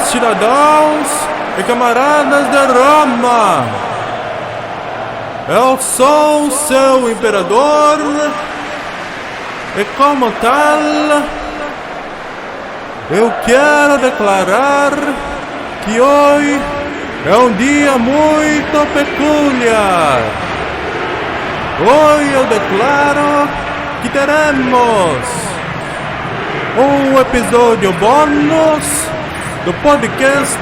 caros cidadãos e camaradas de Roma, eu sou seu imperador e, como tal, eu quero declarar que hoje é um dia muito peculiar. Hoje eu declaro que teremos um episódio bônus do podcast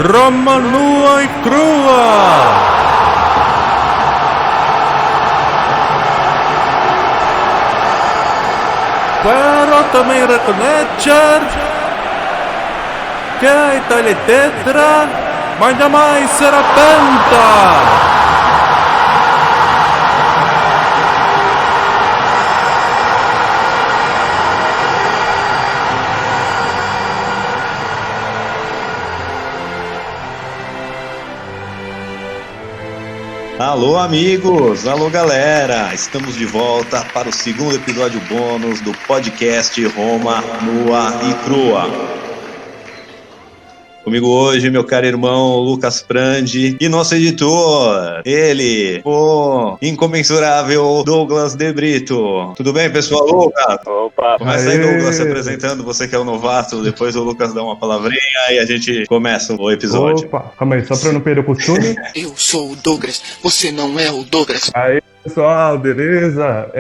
Roma Nua e Crua. Pero também reconhecer que a Itália é tetra, mas jamais será penta. Alô, amigos! Alô, galera! Estamos de volta para o segundo episódio bônus do podcast Roma Nua e Crua. Comigo hoje, meu caro irmão Lucas Prandi e nosso editor, ele, o incomensurável Douglas De Brito. Tudo bem, pessoal? Lucas? Opa! Começa aí, Douglas, se apresentando, você que é o novato, depois o Lucas dá uma palavrinha e a gente começa o episódio. Opa, calma aí, só pra não perder o costume. Eu sou o Douglas, você não é o Douglas. Aí, pessoal, beleza?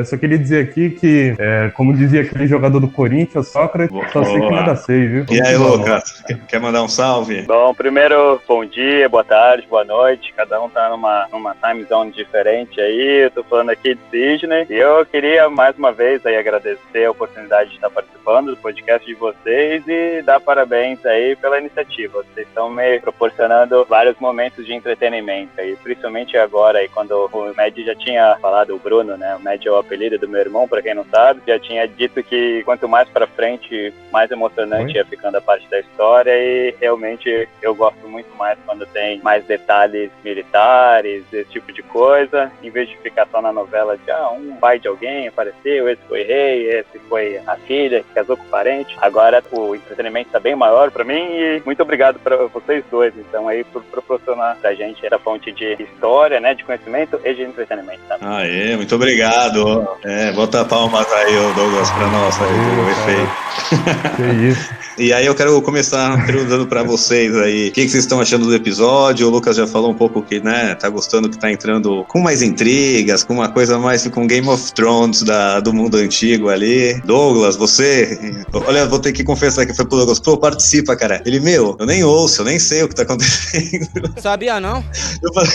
Só queria dizer aqui que, como dizia aquele jogador do Corinthians, Sócrates, só sei que nada sei, viu? E aí, Lucas, quer mandar um salve? Bom, primeiro, bom dia, boa tarde, boa noite. Cada um tá numa time zone diferente aí. Eu tô falando aqui de Sydney. E eu queria, mais uma vez, aí agradecer a oportunidade de estar participando do podcast de vocês e dar parabéns aí pela iniciativa. Vocês estão me proporcionando vários momentos de entretenimento aí, principalmente agora aí, quando o Mad já tinha falado, o Bruno, né? O Mad é o apelido do meu irmão, pra quem não sabe. Já tinha dito que quanto mais pra frente, mais emocionante ia ficando a parte da história e realmente eu gosto muito mais quando tem mais detalhes militares, esse tipo de coisa, em vez de ficar só na novela de um pai de alguém apareceu, esse foi rei, esse foi a filha que casou com o parente. Agora o entretenimento tá bem maior pra mim e muito obrigado pra vocês dois, então, aí, por proporcionar pra gente essa fonte de história, né, de conhecimento e de entretenimento. Tá? Aê, muito obrigado. Bota palmas aí, Douglas, pra nós aí, do efeito. Que isso. E aí eu quero começar perguntando pra vocês aí, o que vocês estão achando do episódio? O Lucas já falou um pouco que, né, tá gostando, que tá entrando com mais intrigas, com uma coisa mais com Game of Thrones do mundo antigo ali. Douglas, você, olha, vou ter que confessar que foi pro Douglas, participa, cara. Ele, eu nem ouço, eu nem sei o que tá acontecendo. Sabia não? Eu falei,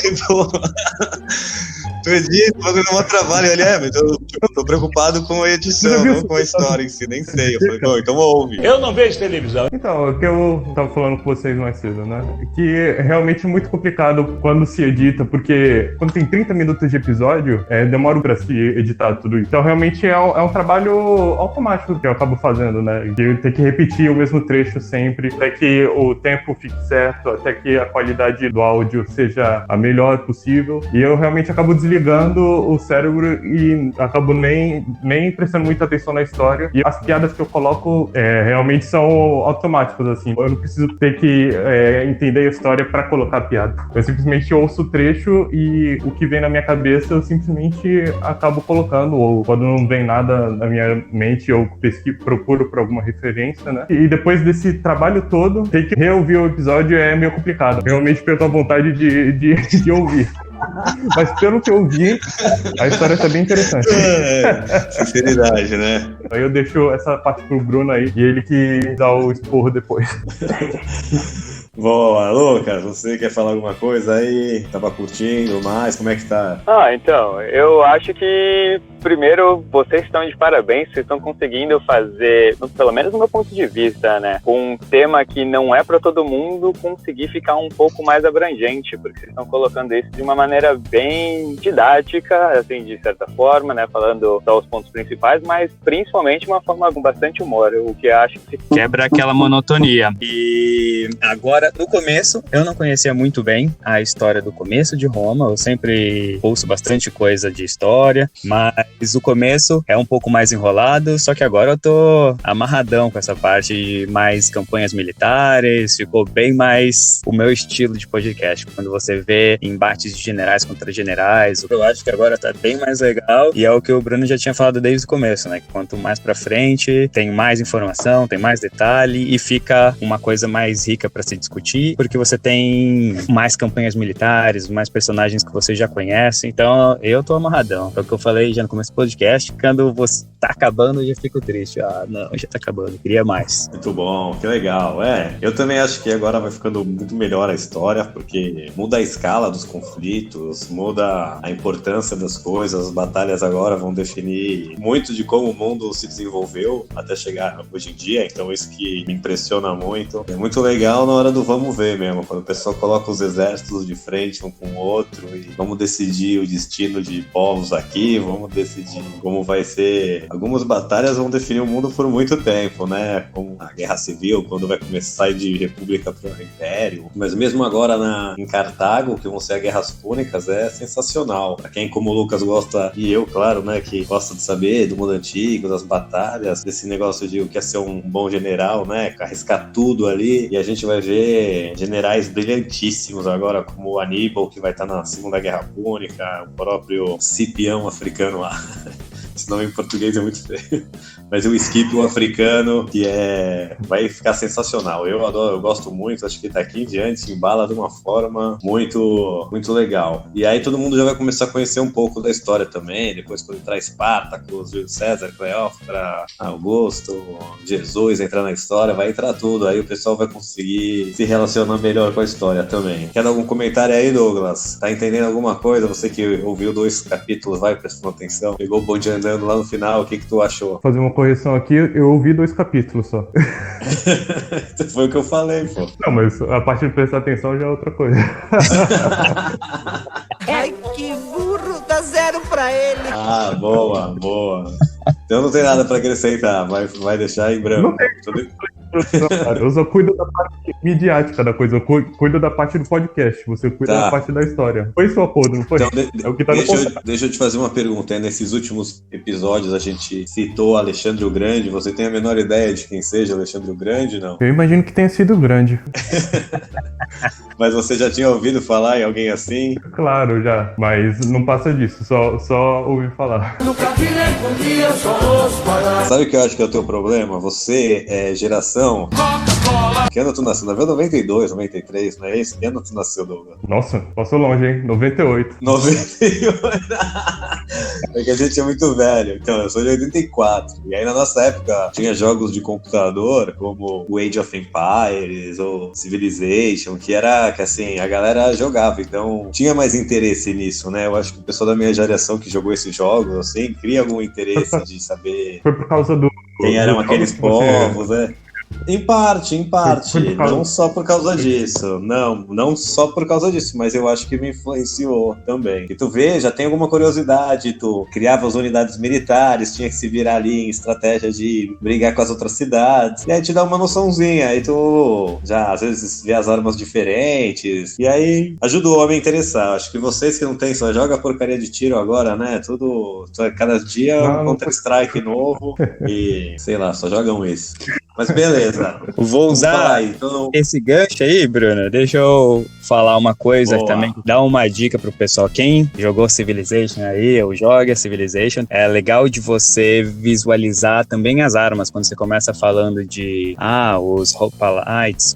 tu edita, fazendo um trabalho. Ele, mas eu tô preocupado com a edição, não com a história em si, nem sei. Eu falei, então ouve. Eu não vejo televisão. Então, o que eu tava falando com vocês mais cedo, né? Que é realmente muito complicado quando se edita, porque quando tem 30 minutos de episódio, demora pra se editar tudo isso. Então, realmente é um trabalho automático que eu acabo fazendo, né? De eu ter que repetir o mesmo trecho sempre, até que o tempo fique certo, até que a qualidade do áudio seja a melhor possível. E eu realmente acabo desligando o cérebro e acabo nem prestando muita atenção na história. E as piadas que eu coloco realmente são automáticas, assim. Eu não preciso ter que entender a história pra colocar a piada. Eu simplesmente ouço o trecho e o que vem na minha cabeça eu simplesmente acabo colocando, ou quando não vem nada na minha mente eu procuro por alguma referência, né? E depois desse trabalho todo, ter que reouvir o episódio é meio complicado. Realmente perco a vontade de ouvir. Mas pelo que eu vi, a história tá bem interessante. Sinceridade, né? Aí eu deixo essa parte pro Bruno aí, e ele que dá o esporro depois. Boa, Lucas, você quer falar alguma coisa aí? Tava curtindo mais? Como é que tá? Então, eu acho que primeiro, vocês estão de parabéns, vocês estão conseguindo fazer, pelo menos do meu ponto de vista, né, um tema que não é para todo mundo, conseguir ficar um pouco mais abrangente, porque vocês estão colocando isso de uma maneira bem didática, assim, de certa forma, né, falando só os pontos principais, mas principalmente uma forma com bastante humor, o que eu acho que quebra aquela monotonia. E agora, no começo, eu não conhecia muito bem a história do começo de Roma, eu sempre ouço bastante coisa de história, mas o começo é um pouco mais enrolado, só que agora eu tô amarradão com essa parte de mais campanhas militares, ficou bem mais o meu estilo de podcast. Quando você vê embates de generais contra generais, eu acho que agora tá bem mais legal e é o que o Bruno já tinha falado desde o começo, né? Que quanto mais pra frente, tem mais informação, tem mais detalhe e fica uma coisa mais rica pra se discutir, porque você tem mais campanhas militares, mais personagens que você já conhece, então eu tô amarradão. É o que eu falei já no começo do podcast, quando você tá acabando eu já fico triste. Ah, não, já tá acabando, queria mais. Muito bom, que legal. Eu também acho que agora vai ficando muito melhor a história, porque muda a escala dos conflitos, muda a importância das coisas, as batalhas agora vão definir muito de como o mundo se desenvolveu até chegar hoje em dia, então isso que me impressiona muito. É muito legal na hora do vamos ver mesmo, quando o pessoal coloca os exércitos de frente um com o outro e vamos decidir o destino de povos aqui, vamos decidir como vai ser. Algumas batalhas vão definir o mundo por muito tempo, né? Como a Guerra Civil, quando vai começar de república para o império. Mas mesmo agora em Cartago, que vão ser as Guerras Púnicas, é sensacional. Para quem, como o Lucas, gosta, e eu, claro, né, que gosta de saber do mundo antigo, das batalhas, desse negócio de o que é ser um bom general, né? Arriscar tudo ali. E a gente vai ver generais brilhantíssimos agora, como o Aníbal, que vai estar na Segunda Guerra Púnica, o próprio Cipião africano lá. Esse nome em português é muito feio. Mas o Scipio africano, que vai ficar sensacional. Eu adoro, eu gosto muito, acho que daqui em diante embala de uma forma muito, muito legal. E aí todo mundo já vai começar a conhecer um pouco da história também, depois quando entrar Espartacus, Júlio César, Cleópatra, Augusto, Jesus entrar na história, vai entrar tudo. Aí o pessoal vai conseguir se relacionar melhor com a história também. Quer dar algum comentário aí, Douglas? Tá entendendo alguma coisa? Você que ouviu 2 capítulos, vai prestando atenção, pegou o bonde andando lá no final, o que tu achou? Fazer uma correção aqui, eu ouvi 2 capítulos só. Foi o que eu falei, pô. Não, mas a parte de prestar atenção já é outra coisa. Ai, que burro, dá 0 pra ele. Ah, boa. Então não tem nada pra acrescentar, vai deixar em branco. Não tem. Eu só cuido da parte midiática da coisa, eu cuido da parte do podcast, você cuida da parte da história. Foi seu acordo, não foi? Então, é o que tá no contrato. Deixa eu te fazer uma pergunta. Nesses últimos episódios a gente citou Alexandre o Grande, você tem a menor ideia de quem seja Alexandre o Grande, não? Eu imagino que tenha sido grande. Mas você já tinha ouvido falar em alguém assim? Claro, já, mas não passa disso, só ouvi falar. Sabe o que eu acho que é o teu problema? Você é geração... Que ano tu nasceu? 92, 93, não é isso? Que ano tu nasceu, Douglas? Nossa, passou longe, hein? 98. 98? É que a gente é muito velho. Então, eu sou de 84. E aí, na nossa época, tinha jogos de computador, como o Age of Empires ou Civilization, que assim, a galera jogava. Então, tinha mais interesse nisso, né? Eu acho que o pessoal da minha geração que jogou esses jogos, assim, cria algum interesse de saber... Foi por causa do... Quem eram aqueles povos, né? Em parte, não só por causa disso, não só por causa disso, mas eu acho que me influenciou também. E tu vê, já tem alguma curiosidade, tu criava as unidades militares, tinha que se virar ali em estratégia de brigar com as outras cidades, e aí te dá uma noçãozinha, aí tu já às vezes vê as armas diferentes, e aí ajuda o homem a interessar. Acho que vocês que não tem, só joga porcaria de tiro agora, né, cada dia um Counter-Strike novo, e sei lá, só jogam isso. Mas beleza. Vou usar esse gancho aí, Bruno. Deixa eu falar uma coisa também. Dar uma dica pro pessoal. Quem jogou Civilization aí, ou joga Civilization, é legal de você visualizar também as armas. Quando você começa falando de os Hoplites,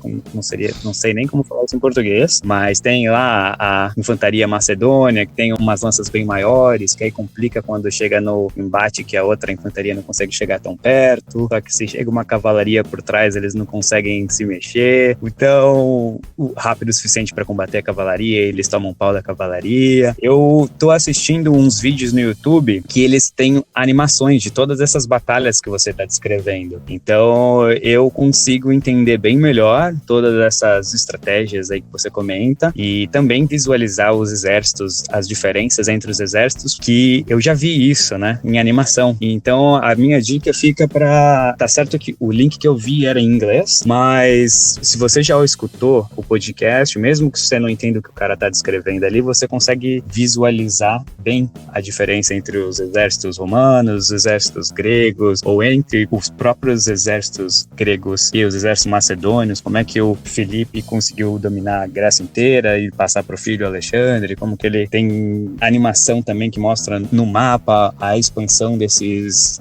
não sei nem como falar isso em português, mas tem lá a infantaria macedônia, que tem umas lanças bem maiores, que aí complica quando chega no embate, que a outra infantaria não consegue chegar tão perto. Só que se chega uma cavalaria por trás, eles não conseguem se mexer. Então, rápido o suficiente para combater a cavalaria, eles tomam pau da cavalaria. Eu tô assistindo uns vídeos no YouTube que eles têm animações de todas essas batalhas que você tá descrevendo. Então, eu consigo entender bem melhor todas essas estratégias aí que você comenta e também visualizar os exércitos, as diferenças entre os exércitos, que eu já vi isso, né, em animação. Então, a minha dica fica para... Tá certo que o link que eu vi era em inglês, mas se você já escutou o podcast, mesmo que você não entenda o que o cara tá descrevendo ali, você consegue visualizar bem a diferença entre os exércitos romanos, os exércitos gregos, ou entre os próprios exércitos gregos e os exércitos macedônios, como é que o Filipe conseguiu dominar a Grécia inteira e passar pro filho Alexandre, como que ele tem animação também que mostra no mapa a expansão desses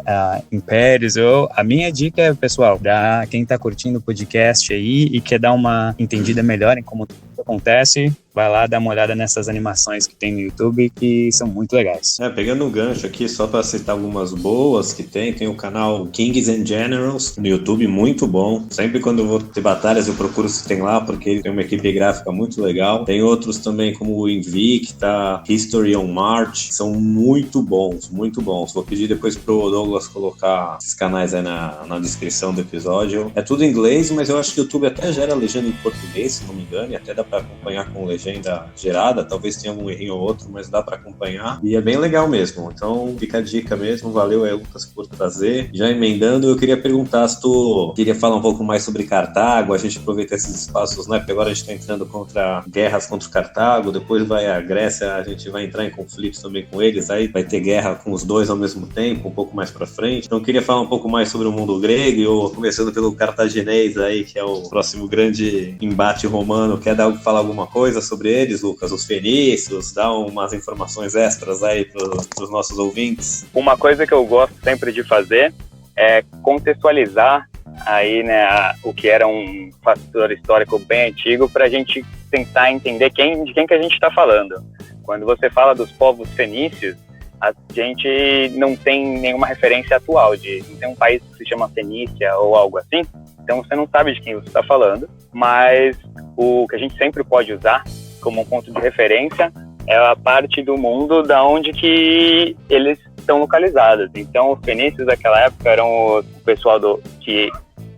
impérios. A minha dica é, pessoal, pra quem tá curtindo o podcast aí e quer dar uma entendida melhor em como tudo acontece, vai lá dar uma olhada nessas animações que tem no YouTube, que são muito legais. Pegando um gancho aqui, só para citar algumas boas que tem o canal Kings and Generals no YouTube, muito bom. Sempre quando eu vou ter batalhas eu procuro se tem lá, porque ele tem uma equipe gráfica muito legal. Tem outros também como o Invicta, History on March, são muito bons, muito bons. Vou pedir depois pro Douglas colocar esses canais aí na descrição do episódio. É tudo em inglês, mas eu acho que o YouTube até gera legenda em português, se não me engano, e até dá para acompanhar com legenda gerada, talvez tenha um errinho ou outro, mas dá para acompanhar, e é bem legal mesmo. Então fica a dica mesmo, valeu aí, Lucas, por trazer. Já emendando, eu queria perguntar se tu queria falar um pouco mais sobre Cartago, a gente aproveita esses espaços, né, porque agora a gente tá entrando contra guerras contra Cartago, depois vai a Grécia, a gente vai entrar em conflitos também com eles, aí vai ter guerra com os dois ao mesmo tempo, um pouco mais pra frente. Então eu queria falar um pouco mais sobre o mundo grego, ou começando pelo cartaginês aí, que é o próximo grande embate romano. Quer falar alguma coisa sobre eles, Lucas? Os fenícios, dá umas informações extras aí pros nossos ouvintes. Uma coisa que eu gosto sempre de fazer é contextualizar aí, né, o que era um fator histórico bem antigo, para a gente tentar entender de quem que a gente está falando. Quando você fala dos povos fenícios, a gente não tem nenhuma referência atual, não tem um país que se chama Fenícia ou algo assim, então você não sabe de quem você está falando, mas o que a gente sempre pode usar como um ponto de referência é a parte do mundo da onde que eles estão localizados. Então, os fenícios daquela época eram o pessoal que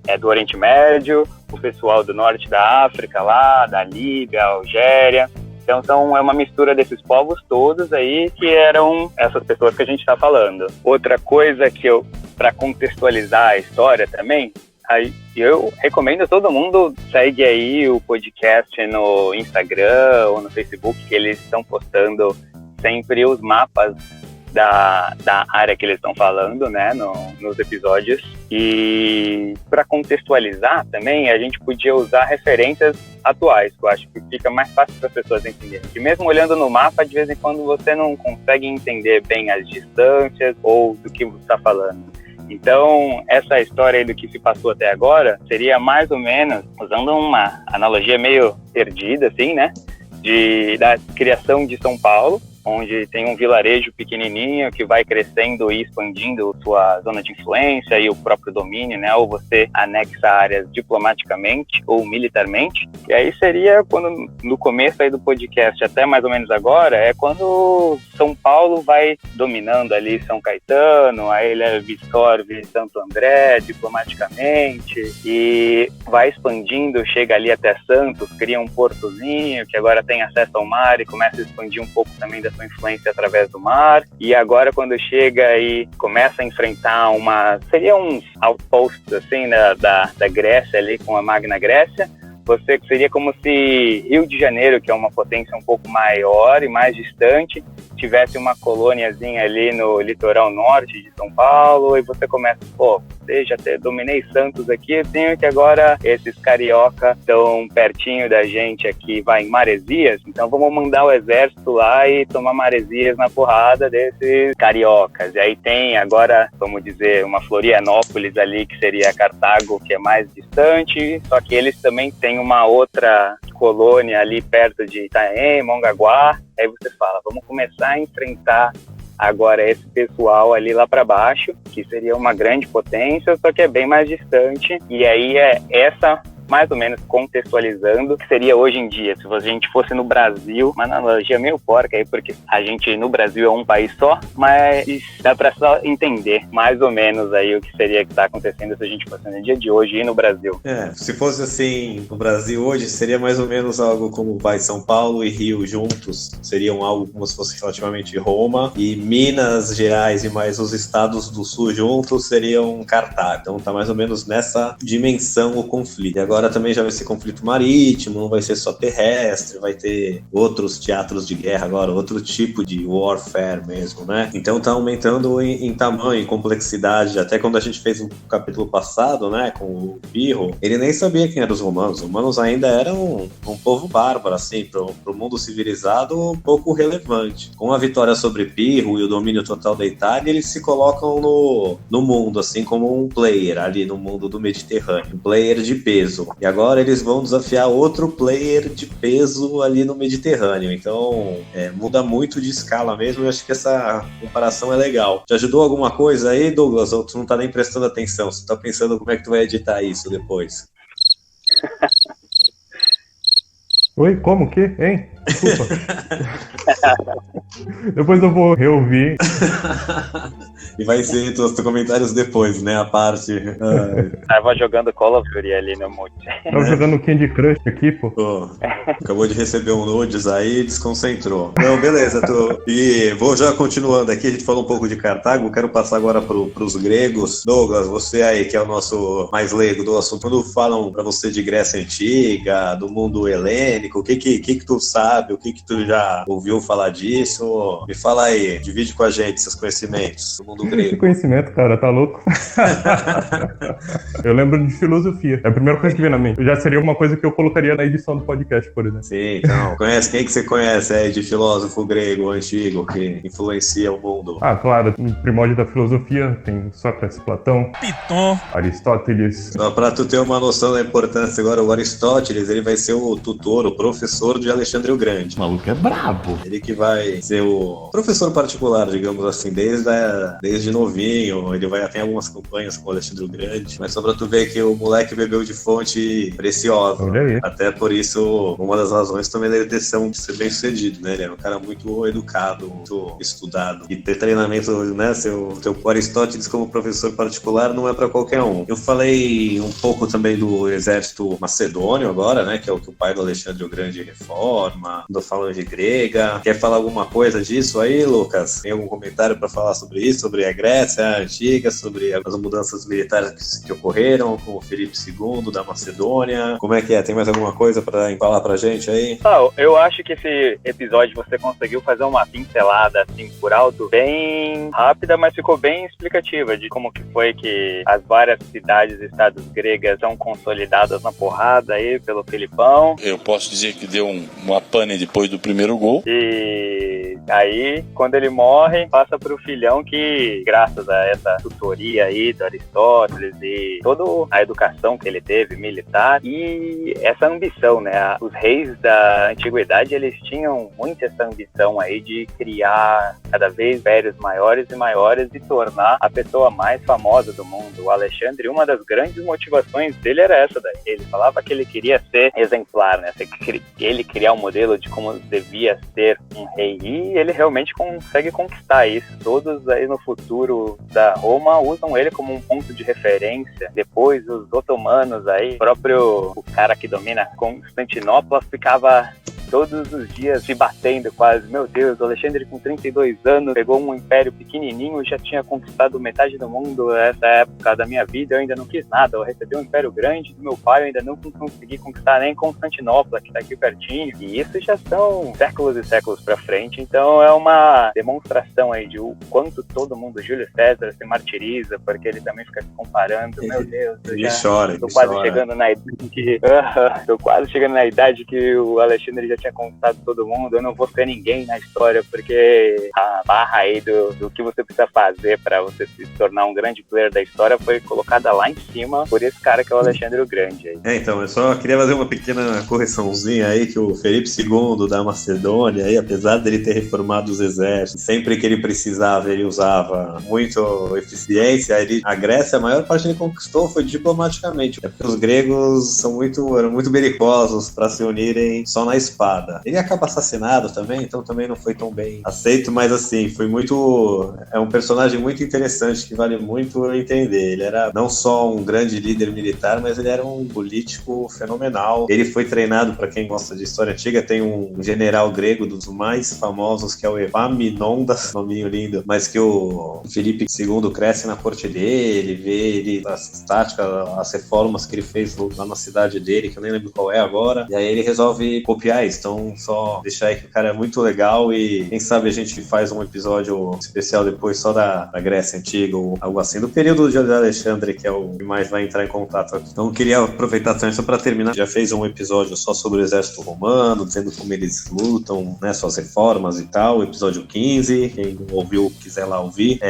é do Oriente Médio, o pessoal do norte da África lá, da Líbia, Algéria. Então, é uma mistura desses povos todos aí, que eram essas pessoas que a gente está falando. Outra coisa para contextualizar a história também, aí eu recomendo a todo mundo segue aí o podcast no Instagram ou no Facebook, que eles estão postando sempre os mapas da área que eles estão falando, né, nos episódios. E para contextualizar também, a gente podia usar referências atuais, que eu acho que fica mais fácil para as pessoas entenderem. E mesmo olhando no mapa, de vez em quando você não consegue entender bem as distâncias ou do que você está falando. Então, essa história aí do que se passou até agora seria mais ou menos, usando uma analogia meio perdida, assim, né, da criação de São Paulo, onde tem um vilarejo pequenininho que vai crescendo e expandindo sua zona de influência e o próprio domínio, né? Ou você anexa áreas diplomaticamente ou militarmente. E aí seria quando, no começo aí do podcast até mais ou menos agora, é quando São Paulo vai dominando ali São Caetano, aí ele absorve Santo André diplomaticamente e vai expandindo, chega ali até Santos, cria um portozinho que agora tem acesso ao mar e começa a expandir um pouco também da sua influência através do mar. E agora quando chega e começa a enfrentar seriam uns outposts assim, da Grécia ali com a Magna Grécia, você seria como se Rio de Janeiro, que é uma potência um pouco maior e mais distante, tivesse uma colôniazinha ali no litoral norte de São Paulo, e você começa, já dominei Santos aqui, eu tenho que agora esses carioca estão pertinho da gente aqui, vai em Maresias, então vamos mandar o exército lá e tomar Maresias na porrada desses cariocas. E aí tem agora, vamos dizer, uma Florianópolis ali, que seria Cartago, que é mais distante, só que eles também têm uma outra colônia ali perto de Itaém, Mongaguá. Aí você fala, vamos começar a enfrentar agora esse pessoal ali lá para baixo, que seria uma grande potência, só que é bem mais distante. E aí é essa mais ou menos contextualizando o que seria hoje em dia, se a gente fosse no Brasil, uma analogia meio porca aí, porque a gente no Brasil é um país só, mas dá pra só entender mais ou menos aí o que seria que tá acontecendo se a gente fosse no dia de hoje e no Brasil. Se fosse assim, no Brasil hoje, seria mais ou menos algo como São Paulo e Rio juntos, seriam algo como se fosse relativamente Roma, e Minas Gerais e mais os estados do sul juntos seriam Cartago. Então tá mais ou menos nessa dimensão o conflito. E agora também já vai ser conflito marítimo, não vai ser só terrestre, vai ter outros teatros de guerra agora, outro tipo de warfare mesmo, né? Então tá aumentando em tamanho, em complexidade. Até quando a gente fez um capítulo passado, né, com o Pirro, ele nem sabia quem eram os romanos. Os romanos ainda eram um povo bárbaro, assim, pro mundo civilizado, um pouco relevante. Com a vitória sobre Pirro e o domínio total da Itália, eles se colocam no mundo, assim, como um player ali no mundo do Mediterrâneo. Um player de peso. E agora eles vão desafiar outro player de peso ali no Mediterrâneo. Então, muda muito de escala mesmo. Eu acho que essa comparação é legal. Te ajudou alguma coisa aí, Douglas? Ou tu não tá nem prestando atenção? Você tá pensando como é que tu vai editar isso depois? Oi, como que? Hein? Desculpa. Depois eu vou reouvir. E vai ser os comentários depois, né? A parte. Tava jogando Call of Duty ali no mute. Tava jogando Candy Crush aqui, pô. Acabou de receber um nudes aí e desconcentrou. Não, beleza. E vou já continuando aqui. A gente falou um pouco de Cartago. Quero passar agora pros gregos. Douglas, você aí que é o nosso mais leigo do assunto. Quando falam pra você de Grécia Antiga, do mundo helênico, o que tu sabe? O que tu já ouviu falar disso? Me fala aí. Divide com a gente seus conhecimentos do mundo grego. Esse conhecimento, cara, tá louco? Eu lembro de filosofia. É a primeira coisa que vem na mente. Já seria uma coisa que eu colocaria na edição do podcast, por exemplo. Sim, então. Quem que você conhece aí de filósofo grego antigo que influencia o mundo? Ah, claro. No primórdio da filosofia tem Sócrates, Platão, Piton, Aristóteles. Só pra tu ter uma noção da importância agora, o Aristóteles, ele vai ser o tutor, o professor de Alexandre o Grande. O maluco é brabo. Ele que vai ser o professor particular, digamos assim, desde novinho. Ele vai ter algumas campanhas com o Alexandre o Grande, mas só pra tu ver que o moleque bebeu de fonte preciosa. Olha aí. Até por isso, uma das razões também dele ter de ser bem sucedido, né? Ele era um cara muito educado, muito estudado. E ter treinamento, né? Seu Aristóteles como professor particular não é pra qualquer um. Eu falei um pouco também do exército macedônio agora, né? Que é o que o pai do Alexandre o Grande reforma. Tô falando de grega. Quer falar alguma coisa disso aí, Lucas? Tem algum comentário pra falar sobre isso? Sobre a Grécia Antiga, sobre as mudanças militares que ocorreram com o Filipe II da Macedônia? Como é que é? Tem mais alguma coisa pra falar pra gente aí? Eu acho que esse episódio você conseguiu fazer uma pincelada assim por alto, bem rápida, mas ficou bem explicativa de como que foi que as várias cidades e estados gregas são consolidadas na porrada aí pelo Filipão. Eu posso dizer que deu uma pane depois do primeiro gol. E aí, quando ele morre, passa pro filhão que, graças a essa tutoria aí do Aristóteles e toda a educação que ele teve, militar, e essa ambição, né? Os reis da antiguidade, eles tinham muito essa ambição aí de criar cada vez impérios maiores e maiores e tornar a pessoa mais famosa do mundo. O Alexandre, uma das grandes motivações dele era essa daí. Ele falava que ele queria ser exemplar, né? Ele criar um modelo de como devia ser um rei. E ele realmente consegue conquistar isso. Todos aí no futuro da Roma usam ele como um ponto de referência. Depois os otomanos aí, o cara que domina Constantinopla ficava todos os dias se batendo quase. Meu Deus, o Alexandre com 32 anos pegou um império pequenininho, já tinha conquistado metade do mundo. Nessa época da minha vida eu ainda não quis nada, eu recebi um império grande do meu pai, eu ainda não consegui conquistar nem Constantinopla, que tá aqui pertinho. E isso já são séculos e séculos pra frente, então é uma demonstração aí de o quanto todo mundo, Júlio César, se martiriza, porque ele também fica se comparando. Meu Deus, tô quase chegando na idade que o Alexandre já tinha conquistado todo mundo, eu não vou ser ninguém na história, porque a barra aí do que você precisa fazer pra você se tornar um grande player da história foi colocada lá em cima por esse cara que é o Alexandre o Grande aí. Então, eu só queria fazer uma pequena correçãozinha aí, que o Felipe II da Macedônia, aí, apesar dele ter reformado os exércitos, sempre que ele precisava, ele usava muito eficiência, a Grécia, a maior parte que ele conquistou foi diplomaticamente, porque os gregos eram muito belicosos para se unirem só na espada. Ele acaba assassinado também, então também não foi tão bem aceito, mas assim, é um personagem muito interessante, que vale muito entender. Ele era não só um grande líder militar, mas ele era um político fenomenal. Ele foi treinado, para quem gosta de história antiga, tem um general grego dos mais famosos, que é o Epaminondas, nominho lindo, mas que o Felipe II cresce na corte dele, vê as táticas, as reformas que ele fez lá na cidade dele, que eu nem lembro qual é agora, e aí ele resolve copiar isso. Então, só deixar aí que o cara é muito legal, e quem sabe a gente faz um episódio especial depois só da Grécia Antiga, ou algo assim, do período de Alexandre, que é o que mais vai entrar em contato aqui. Então, eu queria aproveitar também, só para terminar, já fez um episódio só sobre o exército romano, dizendo como eles lutam, né, suas reformas e tal, episódio 15, quem não ouviu, quiser lá ouvir.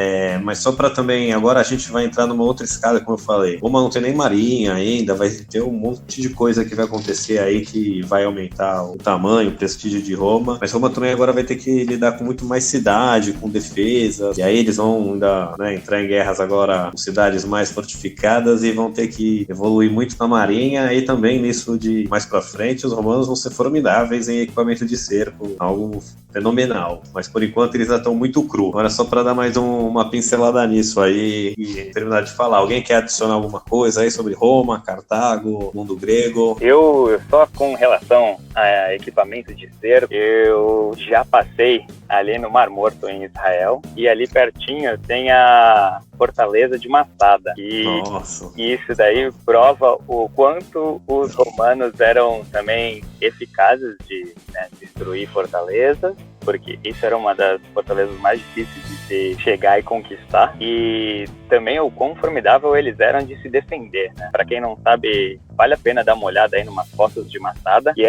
Mas só para também, agora a gente vai entrar numa outra escala, como eu falei. Roma não tem nem marinha ainda, vai ter um monte de coisa que vai acontecer aí que vai aumentar o tamanho, o prestígio de Roma, mas Roma também agora vai ter que lidar com muito mais cidade, com defesa, e aí eles vão ainda, né, entrar em guerras agora com cidades mais fortificadas e vão ter que evoluir muito na marinha, e também nisso de mais pra frente os romanos vão ser formidáveis em equipamento de cerco, algo fenomenal, mas por enquanto eles já estão muito cru. Agora só para dar mais uma pincelada nisso aí e terminar de falar, alguém quer adicionar alguma coisa aí sobre Roma, Cartago, mundo grego? Eu só com relação a equipamento de cerco, eu já passei ali no Mar Morto em Israel, e ali pertinho tem a fortaleza de Masada, e isso daí prova o quanto os romanos eram também eficazes de, né, destruir fortalezas, porque isso era uma das fortalezas mais difíceis de se chegar e conquistar, e também o quão formidável eles eram de se defender, né? Para quem não sabe, vale a pena dar uma olhada aí numas fotos de Masada, que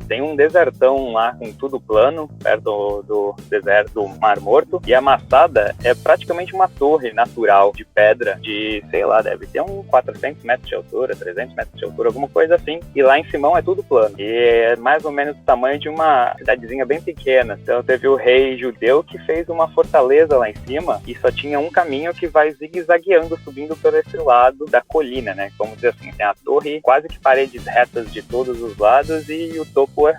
tem um desertão lá com tudo plano, perto do deserto do Mar Morto, e a Masada é praticamente uma torre natural de pedra de, sei lá, deve ter uns 400 metros de altura, 300 metros de altura, alguma coisa assim, e lá em cima é tudo plano, e é mais ou menos o tamanho de uma cidadezinha bem pequena. Então teve o rei judeu que fez uma fortaleza lá em cima, e só tinha um caminho que vai zigue-zagueando, subindo por esse lado da colina, né? Vamos dizer assim, tem a torre, quase que paredes retas de todos os lados, e o topo é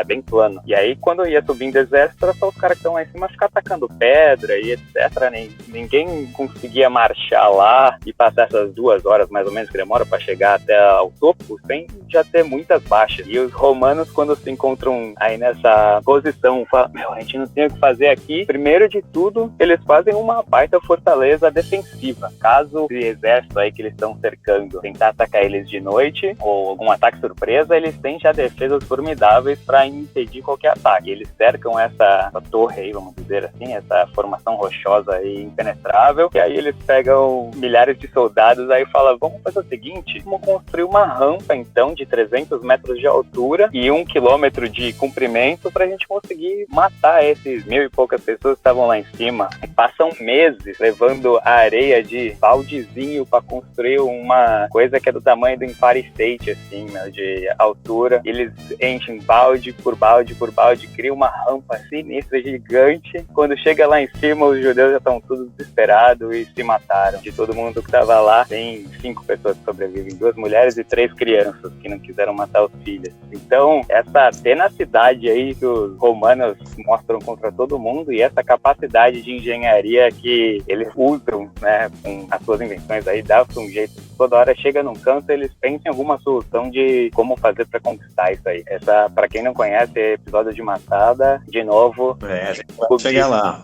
bem plano. E aí, quando ia subindo o exército, era só os caras que estão lá em cima ficar atacando pedra e etc. Ninguém conseguia marchar lá e passar essas 2 horas, mais ou menos, que demora para chegar até ao topo, sem já ter muitas baixas. E os romanos, quando se encontram aí nessa posição, falam, a gente não tem o que fazer aqui. Primeiro de tudo, eles fazem uma baita fortaleza defensiva. Caso o exército aí que eles estão cercando tentar atacar eles de noite, ou um ataque surpresa, eles têm já defesas formidáveis para impedir qualquer ataque. Eles cercam essa torre aí, vamos dizer assim, essa formação rochosa e impenetrável, e aí eles pegam milhares de soldados aí e falam, vamos fazer o seguinte, vamos construir uma rampa então de 300 metros de altura e 1 quilômetro de comprimento pra gente conseguir matar esses 1.000 e poucas pessoas que estavam lá em cima. E passam meses levando a areia de baldezinho pra construir uma coisa que é do tamanho do Empire State, assim, de altura. Eles enchem balde por balde por balde, criam uma rampa sinistra, gigante. Quando chega lá em cima, os judeus já estão todos desesperados e se mataram. De todo mundo que tava lá, tem 5 pessoas que sobrevivem, 2 mulheres e 3 crianças que não quiseram matar os filhos. Então, essa tenacidade aí que os romanos mostram contra todo mundo, e essa capacidade de engenharia que eles usam, né, com as suas invenções aí, dá um jeito. Toda hora chega num canto, eles pensam em alguma solução de como fazer para conquistar isso aí. Essa, para quem não conhece, é episódio de Masada, de novo. A gente vai chegar lá.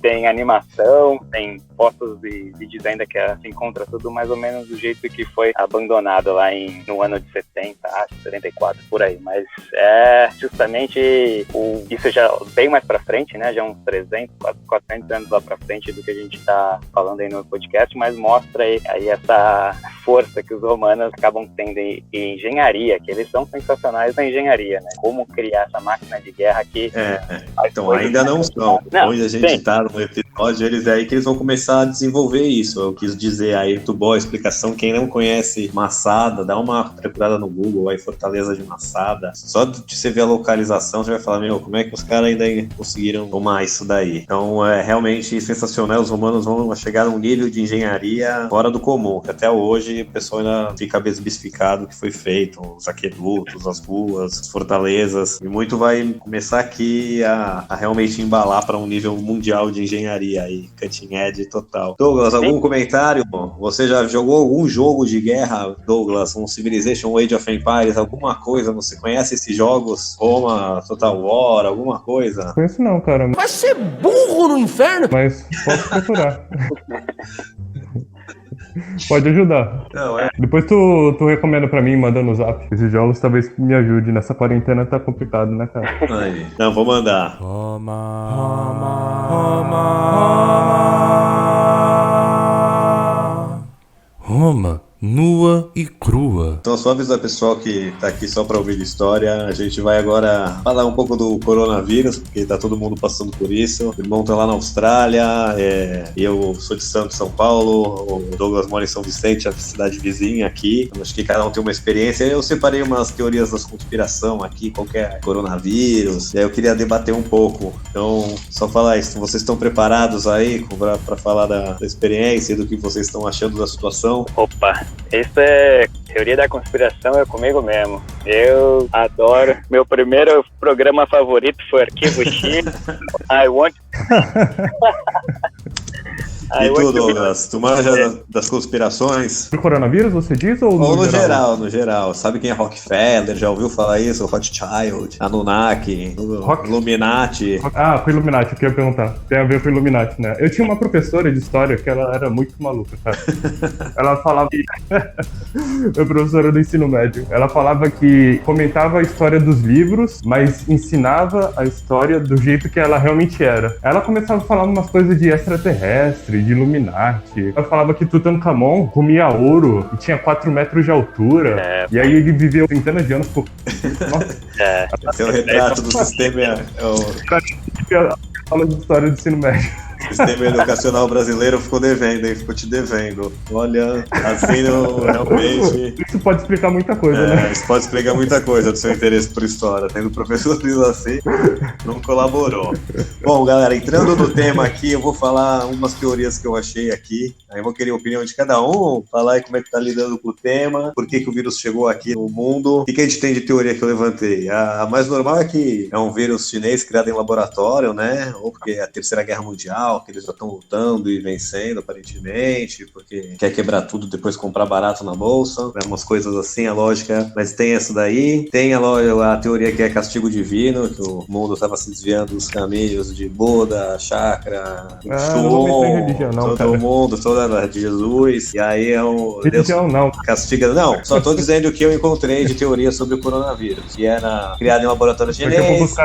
Tem animação, tem fotos e vídeos ainda que se encontra tudo mais ou menos do jeito que foi abandonado lá no ano de 70, acho, 74, por aí. Mas é justamente isso já bem mais pra frente, né? Já uns 300, 400 anos lá pra frente do que a gente tá falando aí no podcast, mas mostra aí essa força que os romanos acabam tendo em engenharia, que eles são sensacionais na engenharia, né? Como criar essa máquina de guerra aqui. Então ainda não são. Onde a gente tá no episódio, eles aí que eles vão começar a desenvolver isso. Eu quis dizer aí, muito boa a explicação. Quem não conhece Massada, dá uma procurada no Google aí, Fortaleza de Massada. Só de você ver a localização, você vai falar, como é que os caras ainda conseguiram tomar isso daí? Então é realmente sensacional. Os romanos vão chegar num nível de engenharia fora do comum, que até hoje o pessoal ainda fica besbificado o que foi feito, os aquedutos, as ruas, as fortalezas, e muito vai começar aqui a realmente embalar para um nível mundial de engenharia aí, cutting edge total. Douglas, algum comentário? Você já jogou algum jogo de guerra, Douglas? Um Civilization, um Age of Empires, alguma coisa? Você conhece esses jogos? Roma, Total War, alguma coisa? Conheço não, cara. Vai ser burro no inferno? Mas posso procurar. Pode ajudar. Não, Depois tu recomenda pra mim, manda no zap. Esses jogos talvez me ajude. Nessa quarentena tá complicado, né, cara? Aí. Não, vou mandar. Roma, nua e crua. Então, só avisar pessoal que tá aqui só pra ouvir história. A gente vai agora falar um pouco do coronavírus, porque tá todo mundo passando por isso. O irmão tá lá na Austrália, eu sou de Santos, São Paulo, o Douglas mora em São Vicente, a cidade vizinha aqui. Então, acho que cada um tem uma experiência. Eu separei umas teorias da conspiração aqui, qualquer coronavírus. E aí eu queria debater um pouco. Então, só falar isso. Vocês estão preparados aí pra falar da experiência e do que vocês estão achando da situação? Opa, isso é teoria da conspiração, é comigo mesmo. Eu adoro. Meu primeiro programa favorito foi Arquivo X. I want... E tu, Douglas, tu manja das conspirações? Do coronavírus, você diz? Ou no geral? No geral. Sabe quem é Rockefeller? Já ouviu falar isso? Rothschild, Anunnaki, Illuminati. Ah, com Illuminati, eu queria perguntar. Tem a ver com Illuminati, né? Eu tinha uma professora de história que ela era muito maluca, cara. Ela falava que... Minha professora do ensino médio. Ela falava que comentava a história dos livros, mas ensinava a história do jeito que ela realmente era. Ela começava a falar umas coisas de extraterrestre, de Illuminati. Ela falava que Tutankhamon comia ouro e tinha 4 metros de altura. E aí ele viveu centenas de anos por... Nossa. Esse é o retrato do sistema... Fala de história do ensino médio. O sistema educacional brasileiro ficou devendo, hein? Ficou te devendo. Olha, assim, realmente... Isso pode explicar muita coisa, né? Isso pode explicar muita coisa do seu interesse por história. Tendo professores assim, não colaborou. Bom, galera, entrando no tema aqui, eu vou falar umas teorias que eu achei aqui. Aí eu vou querer a opinião de cada um, falar aí como é que tá lidando com o tema, por que o vírus chegou aqui no mundo. O que a gente tem de teoria que eu levantei? A mais normal é que é um vírus chinês criado em laboratório, né? Ou porque é a Terceira Guerra Mundial, que eles já estão lutando e vencendo, aparentemente, porque quer quebrar tudo, depois comprar barato na bolsa, umas coisas assim, a lógica, mas tem essa daí, tem a teoria que é castigo divino, que o mundo estava se desviando dos caminhos de Buda, Chakra, todo mundo, toda de Jesus, e aí é o Deus castiga, não, só tô dizendo o que eu encontrei de teoria sobre o coronavírus, que era criado em laboratório chinês,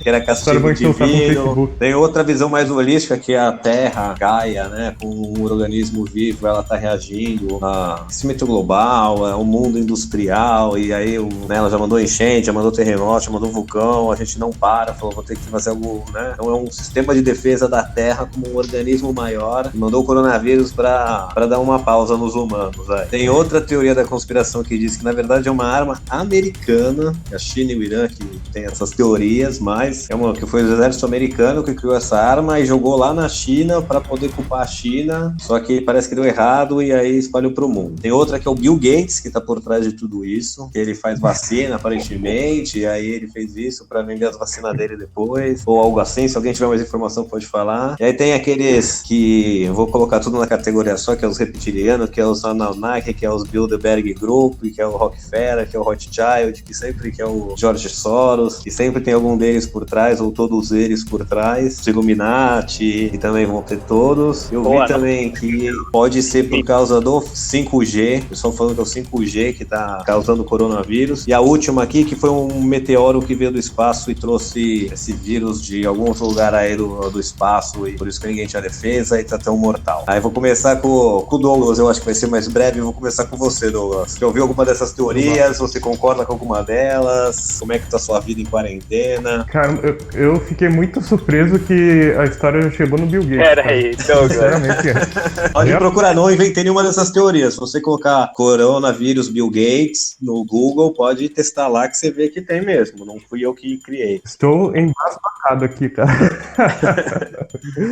que era castigo divino, tem outra visão mais holística, que a Terra, Gaia, né, com um organismo vivo, ela tá reagindo a aquecimento global, o mundo industrial, e aí ela já mandou enchente, já mandou terremoto, já mandou vulcão, a gente não para, falou, vou ter que fazer algo, né? Então é um sistema de defesa da Terra como um organismo maior, mandou o coronavírus pra dar uma pausa nos humanos. Aí. Tem outra teoria da conspiração que diz que na verdade é uma arma americana, a China e o Irã que tem essas teorias, mas que foi o exército americano que criou essa arma e jogou lá lá na China para poder culpar a China, só que parece que deu errado e aí espalhou pro mundo. Tem outra que é o Bill Gates, que tá por trás de tudo isso, que ele faz vacina, aparentemente, e aí ele fez isso para vender as vacinas dele depois, ou algo assim. Se alguém tiver mais informação pode falar. E aí tem aqueles que eu vou colocar tudo na categoria só, que é os reptilianos, que é os Anunnaki, que é os Bilderberg Group, que é o Rockefeller, que é o Rothschild, que sempre que é o George Soros, que sempre tem algum deles por trás, ou todos eles por trás, os Illuminati, que também vão ter todos. Eu vi também que pode ser por causa do 5G, o pessoal falando que é o 5G que tá causando o coronavírus. E a última aqui, que foi um meteoro que veio do espaço e trouxe esse vírus de algum outro lugar aí do espaço, e por isso que ninguém tinha defesa e tá tão mortal. Aí vou começar com o Douglas, eu acho que vai ser mais breve, eu vou começar com você, Douglas. Você ouviu alguma dessas teorias? Você concorda com alguma delas? Como é que tá a sua vida em quarentena? Cara, eu fiquei muito surpreso que a história já chegou no Bill Gates. Peraí, Douglas. Sinceramente. Pode procurar, não inventei nenhuma dessas teorias. Se você colocar coronavírus Bill Gates no Google, pode testar lá que você vê que tem mesmo. Não fui eu que criei. Estou embasbacado aqui, cara.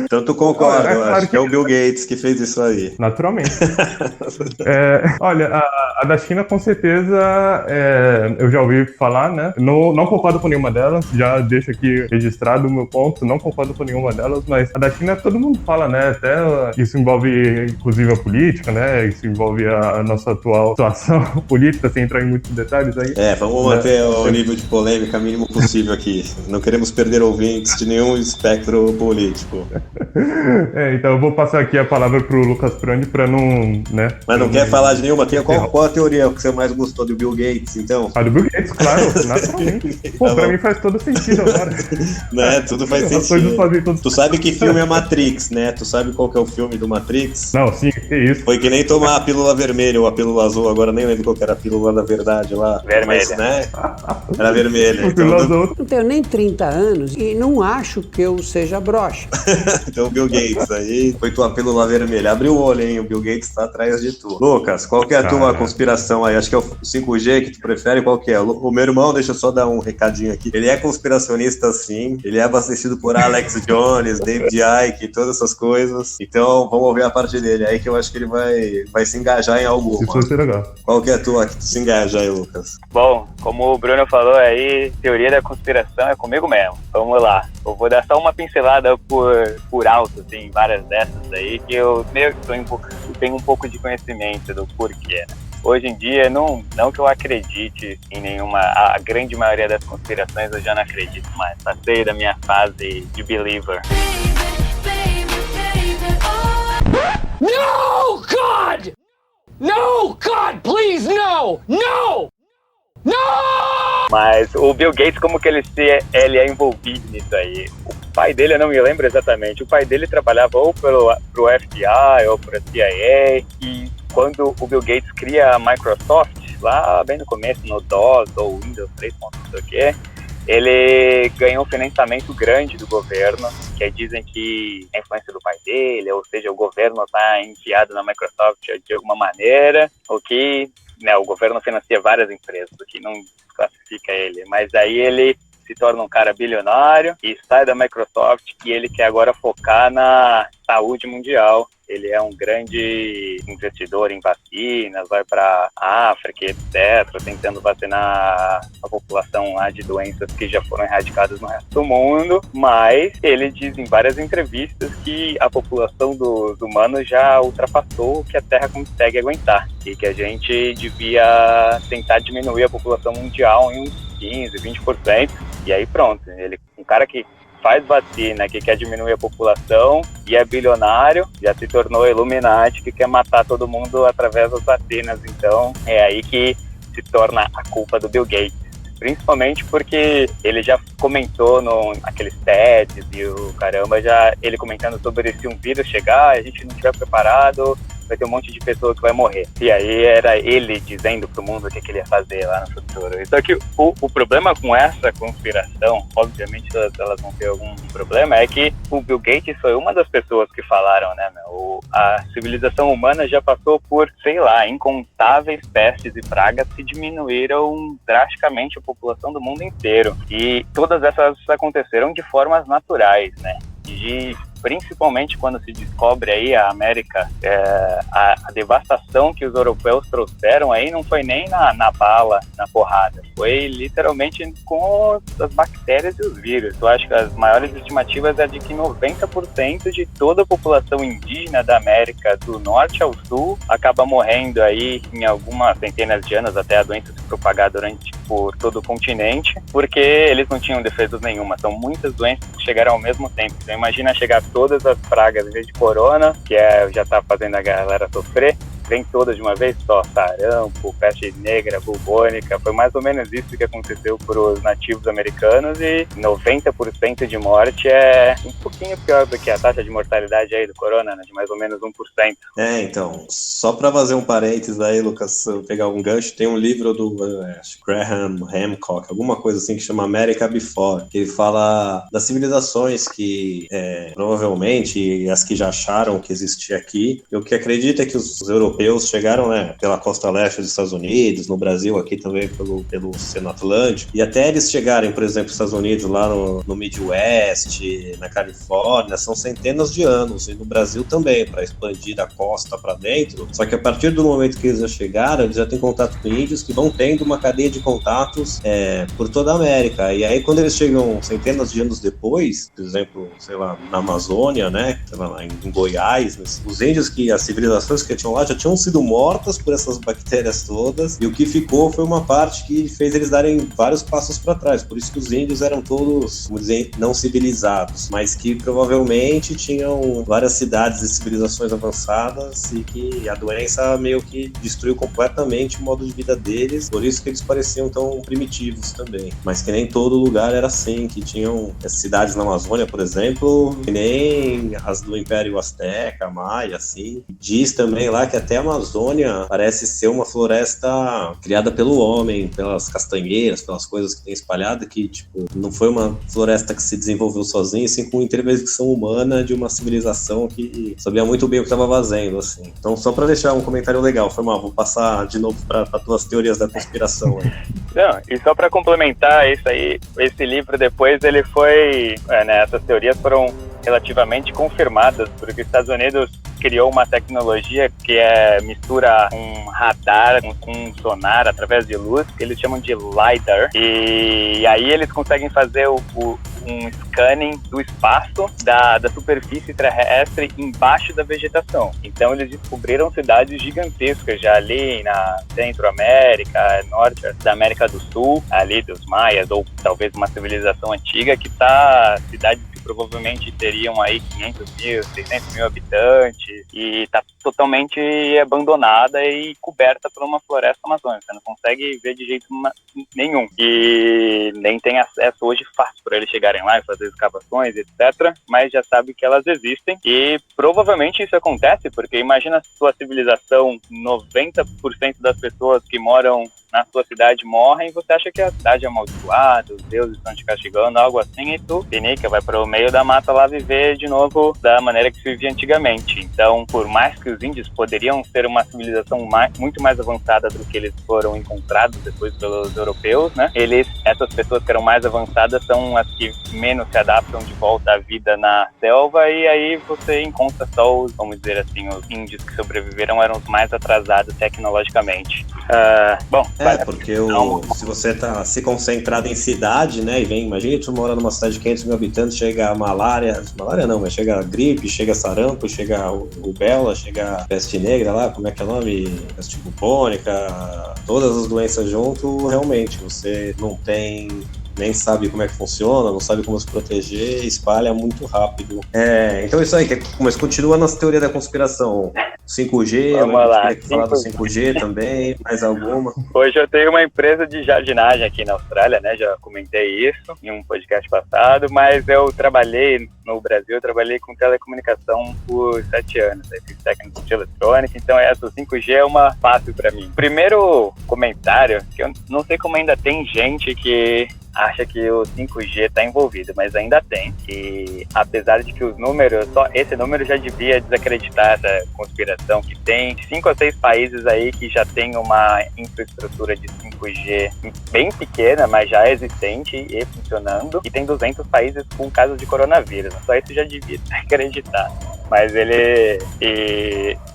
Tanto concordo, claro acho que é o Bill Gates que fez isso aí. Naturalmente. Olha, a da China com certeza eu já ouvi falar, né? Não concordo com nenhuma delas, já deixo aqui registrado o meu ponto, não concordo com nenhuma delas, mas a da China todo mundo fala, né? Até isso envolve inclusive a política, né? Isso envolve a nossa atual situação política, sem entrar em muitos detalhes aí. Vamos manter o nível de polêmica mínimo possível aqui. Não queremos perder ouvintes de nenhum espectro político. Então eu vou passar aqui a palavra pro Lucas Prandi pra não, né? Mas não quer falar de nenhuma? Qual a teoria que você mais gostou do Bill Gates, então? A do Bill Gates, claro, naturalmente. Pô, pra mim faz todo sentido agora. Né? Tudo faz sentido. Tu sabe que filme é Matrix, né? Tu sabe qual que é o filme do Matrix? Não, sim, que isso. Foi que nem tomar a pílula vermelha ou a pílula azul, agora nem lembro qual que era a pílula da verdade lá. Vermelha. Mas, né? Era vermelha. Não tenho nem 30 anos e não acho que eu seja broxa. Então o Bill Gates aí foi tua pílula vermelha. Abriu o olho, hein? O Bill Gates tá atrás de tu. Lucas, qual que é a tua conspiração aí? Acho que é o 5G que tu prefere, qual que é? O meu irmão, deixa eu só dar um recadinho aqui. Ele é conspiracionista sim, ele é abastecido por Alex Jones, David Icke, todas essas coisas. Então vamos ouvir a parte dele aí que eu acho que ele vai se engajar em alguma. Isso vai ser legal. Qual que é a tua que tu se engaja aí, Lucas? Bom, como o Bruno falou aí, teoria da conspiração é comigo mesmo. Vamos lá. Eu vou dar só uma pincelada por alto, assim, várias dessas aí, que eu meio que tenho um pouco de conhecimento do porquê, né? Hoje em dia, não que eu acredite em nenhuma... A grande maioria das conspirações eu já não acredito mais. Passei da minha fase de believer. No, God! No, God, please, no! No! No! Mas o Bill Gates, como que ele é envolvido nisso aí? O pai dele, eu não me lembro exatamente, o pai dele trabalhava ou pro FBI ou pro CIA, e quando o Bill Gates cria a Microsoft, lá bem no começo, no DOS ou Windows 3, não sei o que, ele ganhou um financiamento grande do governo, que aí dizem que é influência do pai dele, ou seja, o governo está enfiado na Microsoft de alguma maneira, o que, né, o governo financia várias empresas, o que não classifica ele, mas aí ele se torna um cara bilionário e sai da Microsoft e ele quer agora focar na saúde mundial. Ele é um grande investidor em vacinas, vai para a África, etc., tentando vacinar a população lá de doenças que já foram erradicadas no resto do mundo, mas ele diz em várias entrevistas que a população dos humanos já ultrapassou o que a Terra consegue aguentar e que a gente devia tentar diminuir a população mundial em uns 15%, 20%, e aí pronto, ele, um cara que faz vacina, que quer diminuir a população e é bilionário, já se tornou Illuminati, que quer matar todo mundo através das vacinas. Então é aí que se torna a culpa do Bill Gates, principalmente porque ele já comentou naqueles TEDs e o caramba, já ele comentando sobre se um vírus chegar, a gente não estiver preparado, vai ter um monte de pessoa que vai morrer. E aí era ele dizendo pro mundo o que ele ia fazer lá no futuro. Só que o problema com essa conspiração, obviamente elas vão ter algum problema, é que o Bill Gates foi uma das pessoas que falaram, né, a civilização humana já passou por, sei lá, incontáveis pestes e pragas que diminuíram drasticamente a população do mundo inteiro. E todas essas aconteceram de formas naturais, né? De principalmente quando se descobre aí a América, a devastação que os europeus trouxeram aí não foi nem na bala, na porrada, foi literalmente com as bactérias e os vírus. Eu acho que as maiores estimativas é de que 90% de toda a população indígena da América do Norte ao Sul acaba morrendo aí em algumas centenas de anos até a doença se propagar por todo o continente, porque eles não tinham defesas nenhuma. São muitas doenças que chegaram ao mesmo tempo. Então imagina chegar todas as pragas, em vez de corona, que já tá fazendo a galera sofrer, vem todas de uma vez só, sarampo, peste negra, bubônica. Foi mais ou menos isso que aconteceu para os nativos americanos, e 90% de morte é um pouquinho pior do que a taxa de mortalidade aí do corona, né, de mais ou menos 1%. Então, só para fazer um parênteses aí, Lucas, pegar um gancho, tem um livro do Graham Hancock, alguma coisa assim, que chama America Before, que ele fala das civilizações que provavelmente as que já acharam que existia aqui, e o que acredita é que os europeus chegaram, né, pela costa leste dos Estados Unidos, no Brasil aqui também pelo Oceano Atlântico, e até eles chegarem, por exemplo, nos Estados Unidos, lá no Midwest, na Califórnia, são centenas de anos, e no Brasil também, para expandir da costa para dentro. Só que a partir do momento que eles já chegaram, eles já têm contato com índios que vão tendo uma cadeia de contatos por toda a América, e aí quando eles chegam centenas de anos depois, por exemplo, sei lá, na Amazônia, né, sei lá, em Goiás, os índios as civilizações que tinham lá já tinham sido mortas por essas bactérias todas, e o que ficou foi uma parte que fez eles darem vários passos para trás. Por isso que os índios eram todos, vamos dizer, não civilizados, mas que provavelmente tinham várias cidades e civilizações avançadas, e que a doença meio que destruiu completamente o modo de vida deles, por isso que eles pareciam tão primitivos também. Mas que nem todo lugar era assim, que tinham as cidades na Amazônia, por exemplo, que nem as do Império Azteca, Maia, assim. Diz também lá que até a Amazônia parece ser uma floresta criada pelo homem, pelas castanheiras, pelas coisas que tem espalhado, que tipo, não foi uma floresta que se desenvolveu sozinha, assim, com intervenção humana de uma civilização que sabia muito bem o que estava fazendo, assim. Então, só para deixar um comentário legal, foi mal, vou passar de novo para tuas teorias da conspiração aí. Não, e só para complementar isso aí, esse livro depois ele foi, essas teorias foram relativamente confirmadas, porque os Estados Unidos criou uma tecnologia que mistura um radar com um sonar através de luz, que eles chamam de LiDAR, e aí eles conseguem fazer um scanning do espaço da superfície terrestre embaixo da vegetação. Então eles descobriram cidades gigantescas já ali na Centro-América, norte da América do Sul, ali dos maias, ou talvez uma civilização antiga que cidades que provavelmente teriam aí 500 mil, 600 mil habitantes, e está totalmente abandonada e coberta por uma floresta amazônica. Você não consegue ver de jeito nenhum. E nem tem acesso hoje fácil para eles chegarem lá e fazer escavações, etc. Mas já sabe que elas existem. E provavelmente isso acontece porque imagina a sua civilização, 90% das pessoas que moram na sua cidade morrem, você acha que a cidade é amaldiçoada, os deuses estão te castigando, algo assim, e tu, pinica, vai para o meio da mata lá viver de novo da maneira que se vivia antigamente. Então, por mais que os índios poderiam ser uma civilização muito mais avançada do que eles foram encontrados depois pelos europeus, né? Essas pessoas que eram mais avançadas são as que menos se adaptam de volta à vida na selva, e aí você encontra só os, vamos dizer assim, os índios que sobreviveram eram os mais atrasados tecnologicamente. Porque se você tá se concentrado em cidade, né, e imagina tu mora numa cidade de 500 mil habitantes, chega a malária não, mas chega a gripe, chega a sarampo, chega a rubéola, chega a peste negra lá, como é que é o nome? Peste bubônica, todas as doenças junto, realmente, você não tem... nem sabe como é que funciona, não sabe como se proteger, espalha muito rápido. Então é isso aí, mas continua nas teorias da conspiração. 5G, vamos lá, falar do 5G também, mais alguma? Hoje eu tenho uma empresa de jardinagem aqui na Austrália, né? Já comentei isso em um podcast passado, mas eu trabalhei no Brasil, eu trabalhei com telecomunicação por 7 anos. Eu fiz técnico de eletrônica, então essa 5G é uma fácil para mim. Primeiro comentário, que eu não sei como ainda tem gente que acha que o 5G está envolvido, mas ainda tem. E apesar de que os números, só esse número já devia desacreditar essa conspiração, conspiração que tem 5 a 6 países aí que já tem uma infraestrutura de 5G bem pequena, mas já existente e funcionando, e tem 200 países com casos de coronavírus. Só isso já devia acreditar. Mas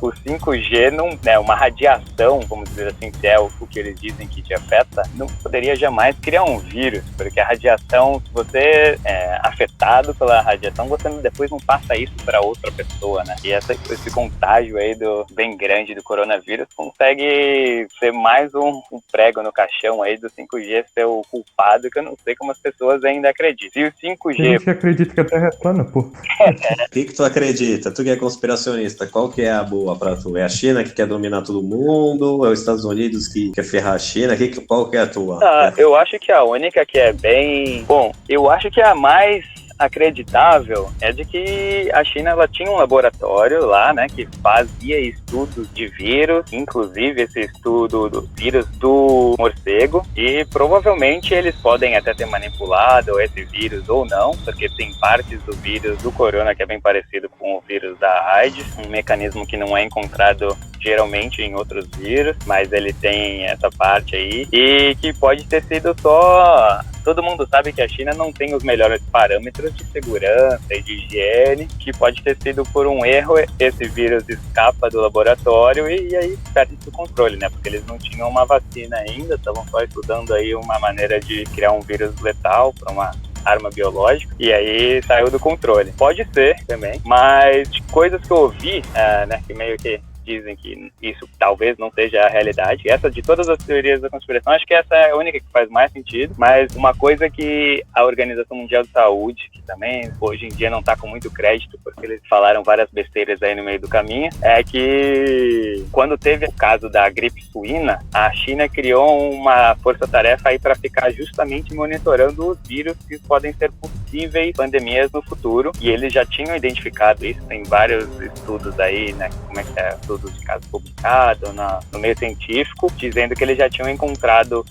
o 5G não, né, uma radiação, vamos dizer assim, se é o que eles dizem que te afeta, não poderia jamais criar um vírus, porque a radiação, se você é afetado pela radiação, você depois não passa isso para outra pessoa, né? E esse contágio aí bem grande do coronavírus consegue ser mais um prego no caixão aí do 5G ser o culpado, que eu não sei como as pessoas ainda acreditam. Se o 5G... A gente acredita que a Terra é plana, pô. O que tu acredita? Tu que é conspiracionista, qual que é a boa pra tu? É a China que quer dominar todo mundo? É os Estados Unidos que quer ferrar a China? Qual que é a tua? Eu acho que a única que é bem... Bom, eu acho que a mais acreditável é de que a China ela tinha um laboratório lá, né, que fazia estudos de vírus, inclusive esse estudo do vírus do morcego, e provavelmente eles podem até ter manipulado esse vírus ou não, porque tem partes do vírus do corona que é bem parecido com o vírus da AIDS, um mecanismo que não é encontrado geralmente em outros vírus, mas ele tem essa parte aí, e que pode ter sido só... Todo mundo sabe que a China não tem os melhores parâmetros de segurança e de higiene, que pode ter sido por um erro, esse vírus escapa do laboratório e aí perde o controle, né? Porque eles não tinham uma vacina ainda, estavam só estudando aí uma maneira de criar um vírus letal para uma arma biológica, e aí saiu do controle. Pode ser também, mas coisas que eu ouvi, né, que meio que dizem que isso talvez não seja a realidade. Essa, de todas as teorias da conspiração, acho que essa é a única que faz mais sentido, mas uma coisa que a Organização Mundial de Saúde, que também hoje em dia não está com muito crédito, porque eles falaram várias besteiras aí no meio do caminho, é que quando teve o caso da gripe suína, a China criou uma força-tarefa aí para ficar justamente monitorando os vírus que podem ser possíveis pandemias no futuro, e eles já tinham identificado isso, tem vários estudos aí, né, como é que é, estudos de caso publicado no meio científico, dizendo que eles já tinham encontrado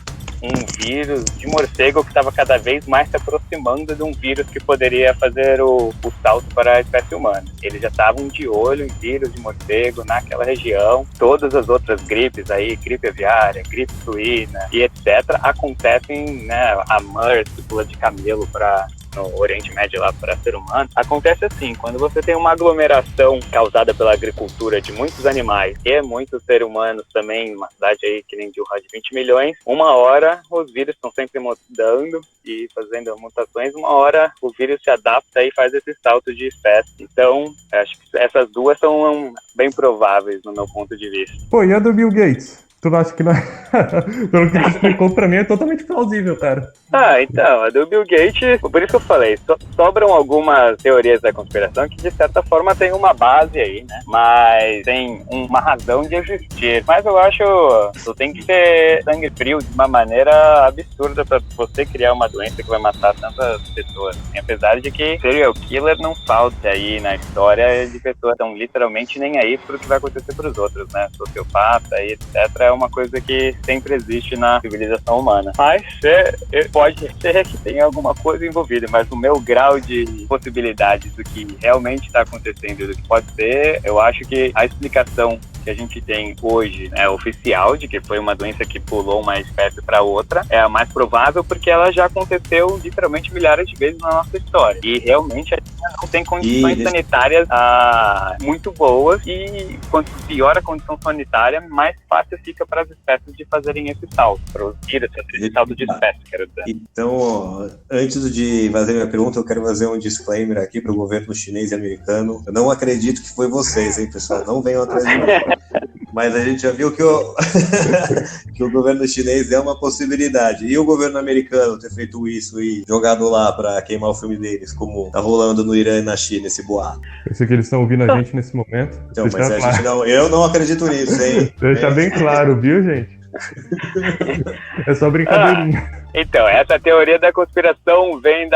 um vírus de morcego que estava cada vez mais se aproximando de um vírus que poderia fazer o salto para a espécie humana. Eles já estavam de olho em vírus de morcego naquela região. Todas as outras gripes aí, gripe aviária, gripe suína e etc., acontecem, né, a MERS, pula de camelo no Oriente Médio lá para ser humano, acontece assim, quando você tem uma aglomeração causada pela agricultura de muitos animais e muitos seres humanos também, uma cidade aí que nem de Wuhan de 20 milhões, uma hora os vírus estão sempre mudando e fazendo mutações, uma hora o vírus se adapta e faz esse salto de espécie. Então, acho que essas duas são bem prováveis no meu ponto de vista. Pô, e a do Bill Gates? Tu não acha que não? Pelo que tu explicou pra mim, é totalmente plausível, cara. Então, a do Bill Gates, por isso que eu falei, sobram algumas teorias da conspiração que de certa forma tem uma base aí, né? Mas tem uma razão de existir. Mas eu acho que tu tem que ter sangue frio de uma maneira absurda pra você criar uma doença que vai matar tantas pessoas. Apesar de que serial killer não falta aí na história de pessoas que estão literalmente nem aí pro que vai acontecer pros outros, né? Sociopata e etc. É uma coisa que sempre existe na civilização humana. Mas pode ser que tenha alguma coisa envolvida, mas o meu grau de possibilidades do que realmente está acontecendo e do que pode ser, eu acho que a explicação que a gente tem hoje, né, oficial, de que foi uma doença que pulou uma espécie para outra, é a mais provável porque ela já aconteceu literalmente milhares de vezes na nossa história. E realmente a gente não tem condições sanitárias muito boas, e quanto pior a condição sanitária, mais fácil fica para as espécies de fazerem esse salto, para os vírus fazerem esse salto de espécie, quero dizer. Então, antes de fazer minha pergunta, eu quero fazer um disclaimer aqui para o governo chinês e americano. Eu não acredito que foi vocês, hein, pessoal? Não venham atrás de mim. Mas a gente já viu que o governo chinês é uma possibilidade. E o governo americano ter feito isso e jogado lá para queimar o filme deles, como tá rolando no Irã e na China, esse boato. Eu sei que eles estão ouvindo a gente nesse momento. Então, mas a gente eu não acredito nisso, hein? Deixa bem claro, viu, gente? É só brincadeirinha. Então, essa teoria da conspiração vem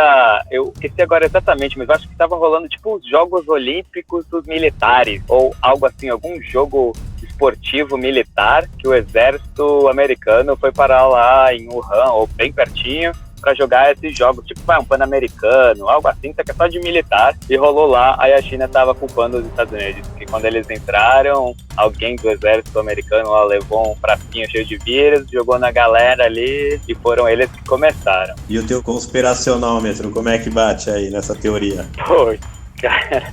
eu esqueci agora exatamente, mas eu acho que estava rolando tipo os Jogos Olímpicos dos militares, ou algo assim, algum jogo esportivo militar que o exército americano foi parar lá em Wuhan, ou bem pertinho, pra jogar esses jogos, tipo, um Pan-Americano, algo assim, só que é só de militar, e rolou lá, aí a China tava culpando os Estados Unidos, que quando eles entraram, alguém do exército americano lá levou um pratinho cheio de vírus, jogou na galera ali, e foram eles que começaram. E o teu conspiracionômetro, como é que bate aí nessa teoria? Pô, cara,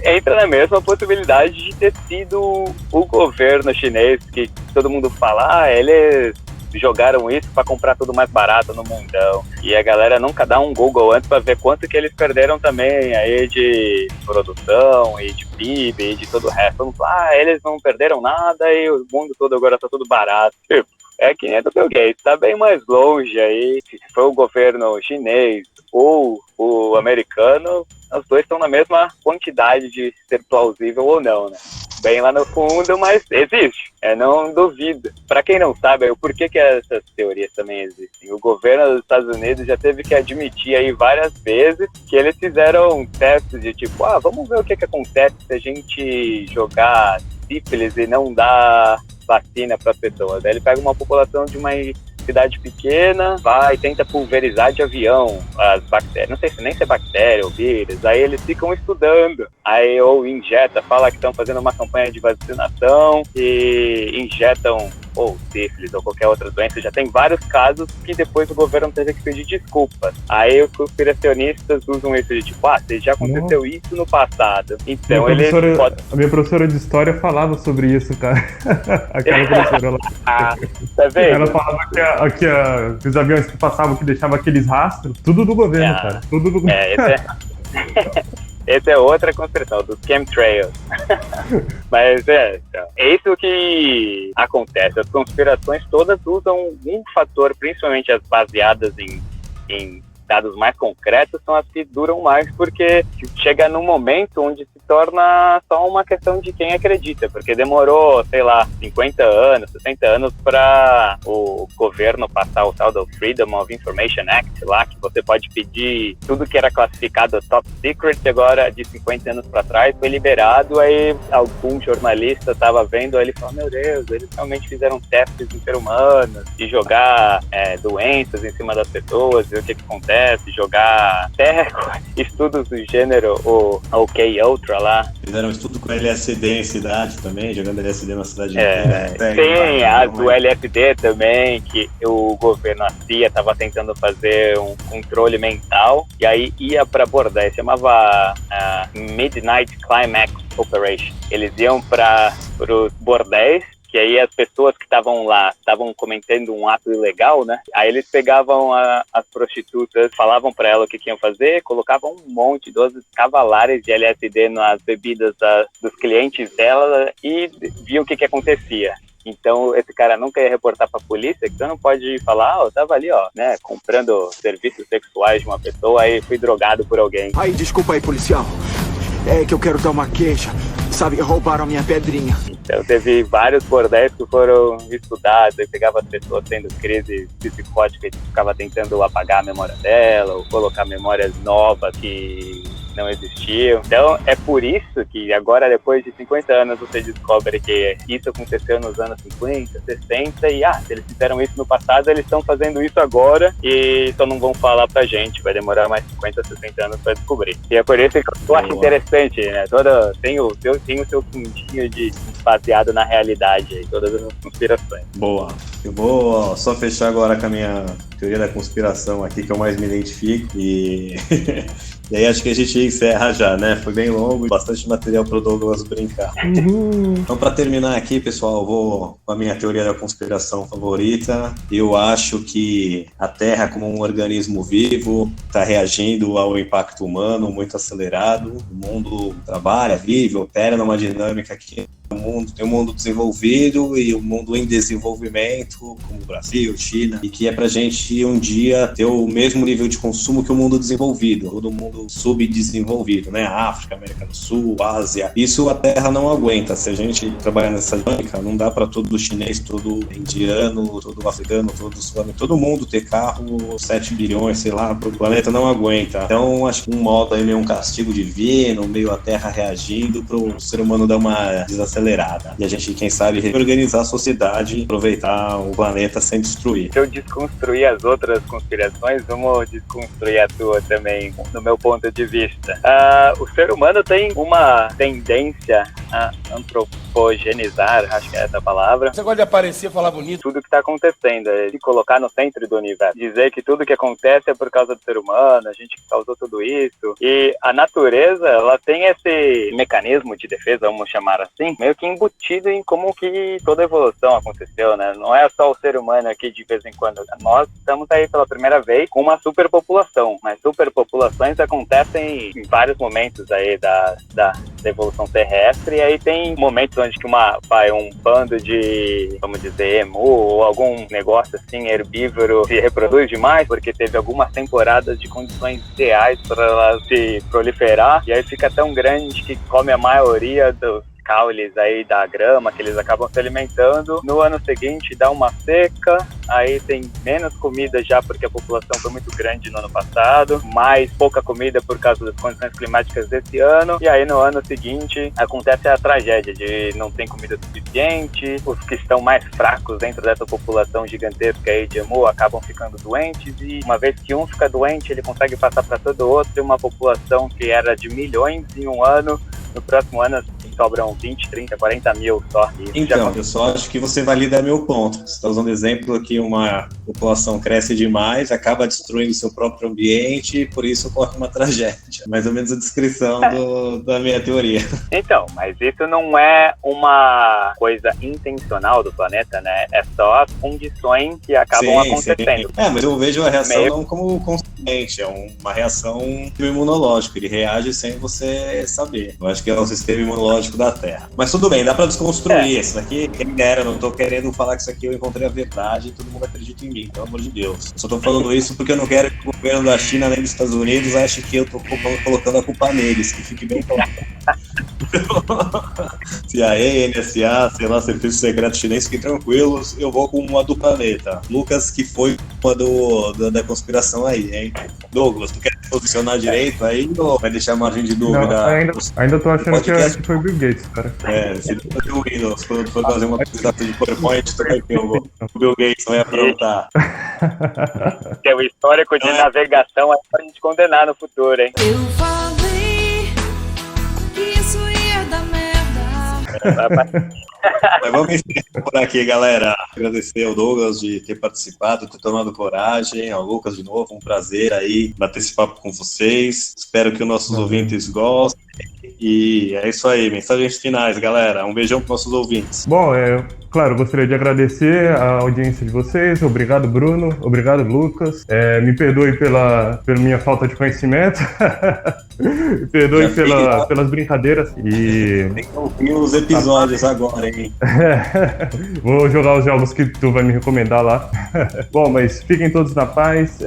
entra na mesma possibilidade de ter sido o governo chinês, que todo mundo fala, eles jogaram isso para comprar tudo mais barato no mundão. E a galera nunca dá um Google antes para ver quanto que eles perderam também aí de produção e de PIB e de todo o resto. Vamos falar, eles não perderam nada e o mundo todo agora tá tudo barato. Tipo, é que nem do Bill Gates, tá bem mais longe aí. Se foi o governo chinês ou o americano, os dois estão na mesma quantidade de ser plausível ou não, né? Bem lá no fundo, mas existe. Não duvido. Para quem não sabe, o porquê que essas teorias também existem. O governo dos Estados Unidos já teve que admitir aí várias vezes que eles fizeram testes de tipo, vamos ver o que acontece se a gente jogar sífilis e não dar vacina para as pessoas. Aí ele pega uma população de uma cidade pequena, vai e tenta pulverizar de avião as bactérias, não sei nem se é bactéria ou vírus, aí eles ficam estudando, aí ou injeta, fala que estão fazendo uma campanha de vacinação e injetam ou sífilis ou qualquer outra doença, já tem vários casos que depois o governo teve que pedir desculpas. Aí os conspiracionistas usam isso de tipo, já aconteceu isso no passado, então a minha professora de história falava sobre isso, cara. Aquela professora lá. Tá vendo? Ela falava que os aviões que passavam, que deixavam aqueles rastros, tudo do governo, cara. Tudo do governo. Essa é outra conspiração, dos chemtrails. Mas é isso que acontece. As conspirações todas usam um fator, principalmente as baseadas em dados mais concretos, são as que duram mais, porque chega num momento onde se torna só uma questão de quem acredita, porque demorou, 50 anos, 60 anos para o governo passar o tal do Freedom of Information Act lá, que você pode pedir tudo que era classificado top secret, agora de 50 anos para trás foi liberado. Aí algum jornalista estava vendo, aí ele falou, meu Deus, eles realmente fizeram testes em ser humanos, de jogar doenças em cima das pessoas, ver o que acontece, jogar até estudos do gênero, o OK-Ultra lá. Fizeram um estudo com LSD em cidade também, jogando LSD na cidade inteira. Tem as do LSD também, que o governo, a CIA, estava tentando fazer um controle mental, e aí ia para bordéis, chamava Midnight Climax Operation. Eles iam para os bordéis, que aí as pessoas que estavam lá estavam cometendo um ato ilegal, né? Aí eles pegavam as prostitutas, falavam para elas o que iam fazer, colocavam um monte, 12 cavalares de LSD nas bebidas dos clientes dela e viam o que acontecia. Então, esse cara nunca ia reportar pra polícia, que você não pode falar, eu tava ali, né, comprando serviços sexuais de uma pessoa, aí fui drogado por alguém. Desculpa aí, policial. É que eu quero dar uma queixa. Sabe, roubaram a minha pedrinha. Então teve vários bordéis que foram estudados, aí pegava as pessoas tendo crise psicótica e ficava tentando apagar a memória dela, ou colocar memórias novas que não existiam. Então é por isso que agora, depois de 50 anos, você descobre que isso aconteceu nos anos 50, 60, e se eles fizeram isso no passado, eles estão fazendo isso agora e só não vão falar pra gente, vai demorar mais 50, 60 anos pra descobrir. E é por isso que eu acho interessante, né? Tem o seu fundinho de baseado na realidade aí, todas as conspirações. Boa. Eu vou só fechar agora com a minha teoria da conspiração aqui, que eu mais me identifico, e aí acho que a gente encerra já, né? Foi bem longo e bastante material pro Douglas brincar. Então, para terminar aqui, pessoal, eu vou com a minha teoria da conspiração favorita. Eu acho que a Terra, como um organismo vivo, está reagindo ao impacto humano muito acelerado. O mundo trabalha, vive, opera numa dinâmica que tem um mundo desenvolvido e um mundo em desenvolvimento, como o Brasil, China, e que é pra gente um dia ter o mesmo nível de consumo que o mundo desenvolvido, todo mundo subdesenvolvido, né? África, América do Sul, Ásia. Isso a Terra não aguenta. Se a gente trabalhar nessa dinâmica, não dá para todo chinês, todo indiano, todo africano, todo sul-americano, todo mundo ter carro, 7 bilhões, sei lá, o planeta não aguenta. Então, acho que um modo aí meio um castigo divino, meio a Terra reagindo pro ser humano dar uma desacelerada acelerada. E a gente, quem sabe, reorganizar a sociedade, aproveitar o planeta sem destruir. Se eu desconstruir as outras conspirações, vamos desconstruir a tua também, no meu ponto de vista. O ser humano tem uma tendência a antropogenizar, acho que é essa a palavra. Você gosta de aparecer, falar bonito? Tudo que está acontecendo, se colocar no centro do universo. Dizer que tudo que acontece é por causa do ser humano, a gente que causou tudo isso. E a natureza, ela tem esse mecanismo de defesa, vamos chamar assim, meio que embutido em como que toda a evolução aconteceu, né? Não é só o ser humano aqui de vez em quando. Nós estamos aí pela primeira vez com uma superpopulação, mas superpopulações acontecem em vários momentos aí da evolução terrestre, e aí tem momentos onde que um bando de, vamos dizer, emu ou algum negócio assim herbívoro se reproduz demais, porque teve algumas temporadas de condições ideais para ela se proliferar, e aí fica tão grande que come a maioria dos caules aí da grama que eles acabam se alimentando. No ano seguinte dá uma seca, aí tem menos comida já porque a população foi muito grande no ano passado, mais pouca comida por causa das condições climáticas desse ano, e aí no ano seguinte acontece a tragédia de não ter comida suficiente, os que estão mais fracos dentro dessa população gigantesca aí de emu acabam ficando doentes, e uma vez que um fica doente ele consegue passar para todo outro, e uma população que era de milhões em um ano, no próximo ano sobram 20, 30, 40 mil só. Então, eu só acho que você valida meu ponto. Você está usando exemplo que uma população cresce demais, acaba destruindo seu próprio ambiente e por isso ocorre uma tragédia. Mais ou menos a descrição da minha teoria. Então, mas isso não é uma coisa intencional do planeta, né? É só as condições que acabam acontecendo. Sim. Mas eu vejo a reação não como consciente, é uma reação imunológica. Ele reage sem você saber. Eu acho que é o sistema imunológico da Terra. Mas tudo bem, dá pra desconstruir. Isso aqui, quem dera, não tô querendo falar que isso aqui eu encontrei a verdade e todo mundo acredita em mim, pelo amor de Deus. Eu só tô falando isso porque eu não quero que o governo da China nem dos Estados Unidos ache que eu tô colocando a culpa neles, que fique bem claro. CIA, NSA, sei lá, Serviço Secreto Chinês, fiquem tranquilos, eu vou com uma do planeta. Lucas, que foi uma da conspiração aí, hein? Douglas, tu quer se posicionar direito aí ou vai deixar margem de dúvida? Não, ainda tô achando que foi o Bill Gates, cara. Se não tem o Windows, quando for fazer uma apresentação de PowerPoint, tu vai ter o Bill Gates, vai aprontar. Que é o histórico de navegação é pra gente condenar no futuro, hein? Eu falei que isso ia dar merda. Mas vamos encerrar por aqui, galera. Agradecer ao Douglas de ter participado, ter tomado coragem, ao Lucas de novo, um prazer aí bater esse papo com vocês. Espero que os nossos ouvintes gostem. E é isso aí, mensagens finais, galera. Um beijão para nossos ouvintes. Bom, claro, gostaria de agradecer a audiência de vocês. Obrigado, Bruno. Obrigado, Lucas. Me perdoe pela minha falta de conhecimento. Me perdoe pelas brincadeiras. E tem que ouvir os episódios agora, hein? Vou jogar os jogos que tu vai me recomendar lá. Bom, mas fiquem todos na paz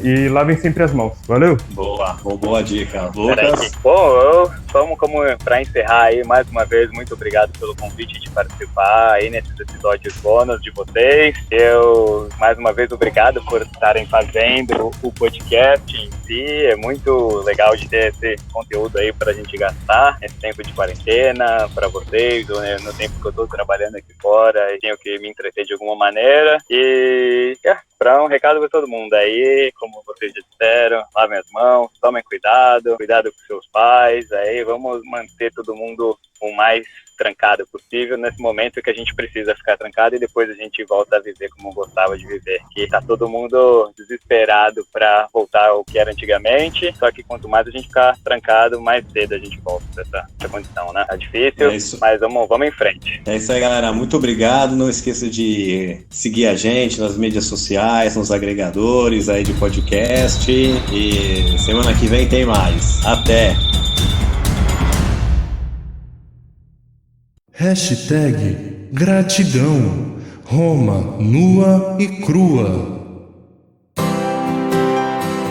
e lavem sempre as mãos. Valeu? Boa dica. Lucas? Bom, vamos para encerrar aí, mais uma vez, muito obrigado pelo convite de participar aí nesses episódios bônus de vocês. Eu, mais uma vez, obrigado por estarem fazendo o podcast em si. É muito legal de ter esse conteúdo aí pra gente gastar nesse tempo de quarentena, pra vocês, ou no tempo que eu tô trabalhando aqui fora e tenho que me entreter de alguma maneira. E para um recado para todo mundo aí, como vocês já disseram, lavem as mãos, tomem cuidado com seus pais, aí vamos manter todo mundo o mais trancado possível nesse momento que a gente precisa ficar trancado e depois a gente volta a viver como gostava de viver. Que tá todo mundo desesperado para voltar ao que era antigamente, só que quanto mais a gente ficar trancado, mais cedo a gente volta pra essa condição, né? Tá difícil, mas vamos em frente. É isso aí, galera. Muito obrigado. Não esqueça de seguir a gente nas mídias sociais, nos agregadores aí de podcast e semana que vem tem mais. Até!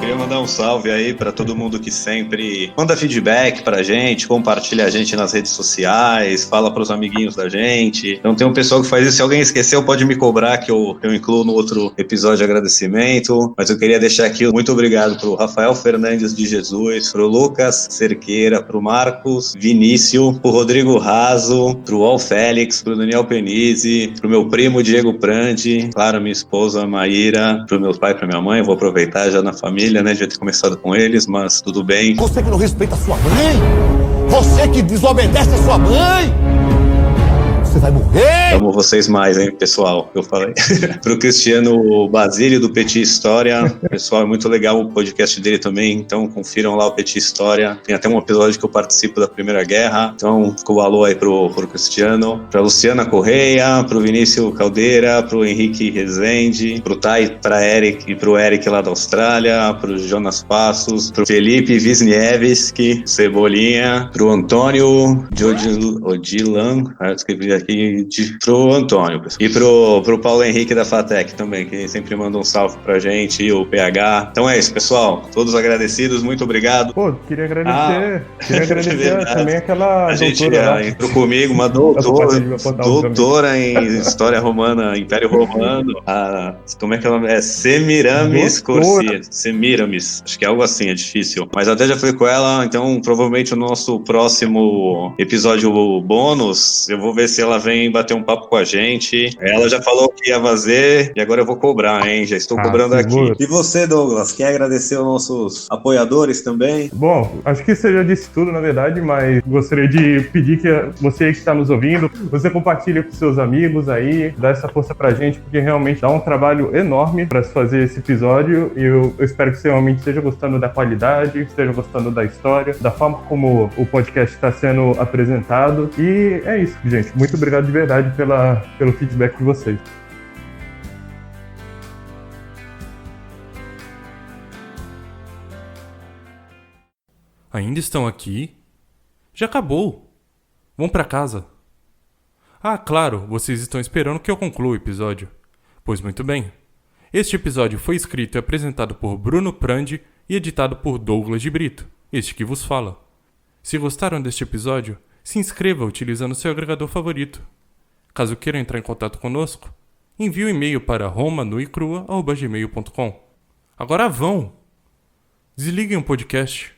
Queria mandar um salve aí pra todo mundo que sempre manda feedback pra gente, compartilha a gente nas redes sociais, fala pros amiguinhos da gente. Então tem um pessoal que faz isso. Se alguém esqueceu, pode me cobrar que eu incluo no outro episódio de agradecimento. Mas eu queria deixar aqui muito obrigado pro Rafael Fernandes de Jesus, pro Lucas Cerqueira, pro Marcos Vinícius, pro Rodrigo Raso, pro Al Félix, pro Daniel Penise, pro meu primo Diego Prandi, claro, minha esposa Maíra, pro meu pai e pra minha mãe. Eu vou aproveitar já na família, né? Devia ter começado com eles, mas tudo bem. Você que não respeita a sua mãe, você que desobedece a sua mãe, você vai morrer! Amo vocês mais, hein, pessoal, eu falei. Pro Cristiano Basílio, do Petit História. Pessoal, é muito legal o podcast dele também, então confiram lá o Petit História. Tem até um episódio que eu participo da Primeira Guerra, então ficou o alô aí pro Cristiano. Pra Luciana Correia, pro Vinícius Caldeira, pro Henrique Rezende, pro Tai, pra Eric e pro Eric lá da Austrália, pro Jonas Passos, pro Felipe Wisniewski, Cebolinha, pro Antônio Odilan, eu escrevi aqui pro Antônio, pessoal. E pro Paulo Henrique da Fatec também, que sempre manda um salve pra gente, e o PH. Então é isso, pessoal. Todos agradecidos, muito obrigado. Pô, queria agradecer. Queria agradecer também aquela a gente doutora, entrou comigo, uma doutora em História Romana, Império Romano. Como é que ela é? Semiramis Corsia. Semiramis. Acho que é algo assim, é difícil. Mas até já fui com ela, então provavelmente o nosso próximo episódio bônus, eu vou ver se ela vem bater um papo com a gente. Ela já falou que ia fazer e agora eu vou cobrar, hein? Já estou cobrando seguro. aqui. E você, Douglas, quer agradecer aos nossos apoiadores também? Bom, acho que você já disse tudo, na verdade, mas gostaria de pedir que você que está nos ouvindo, você compartilhe com seus amigos aí, dá essa força pra gente, porque realmente dá um trabalho enorme pra se fazer esse episódio e eu espero que você realmente esteja gostando da qualidade, esteja gostando da história, da forma como o podcast está sendo apresentado. E é isso, gente. Muito obrigado de verdade pelo feedback de vocês. Ainda estão aqui? Já acabou. Vão pra casa. Ah, claro, vocês estão esperando que eu conclua o episódio. Pois muito bem. Este episódio foi escrito e apresentado por Bruno Prandi e editado por Douglas de Brito, este que vos fala. Se gostaram deste episódio, se inscreva utilizando seu agregador favorito. Caso queira entrar em contato conosco, envie um e-mail para romanuicrua@gmail.com. Agora vão! Desliguem o podcast.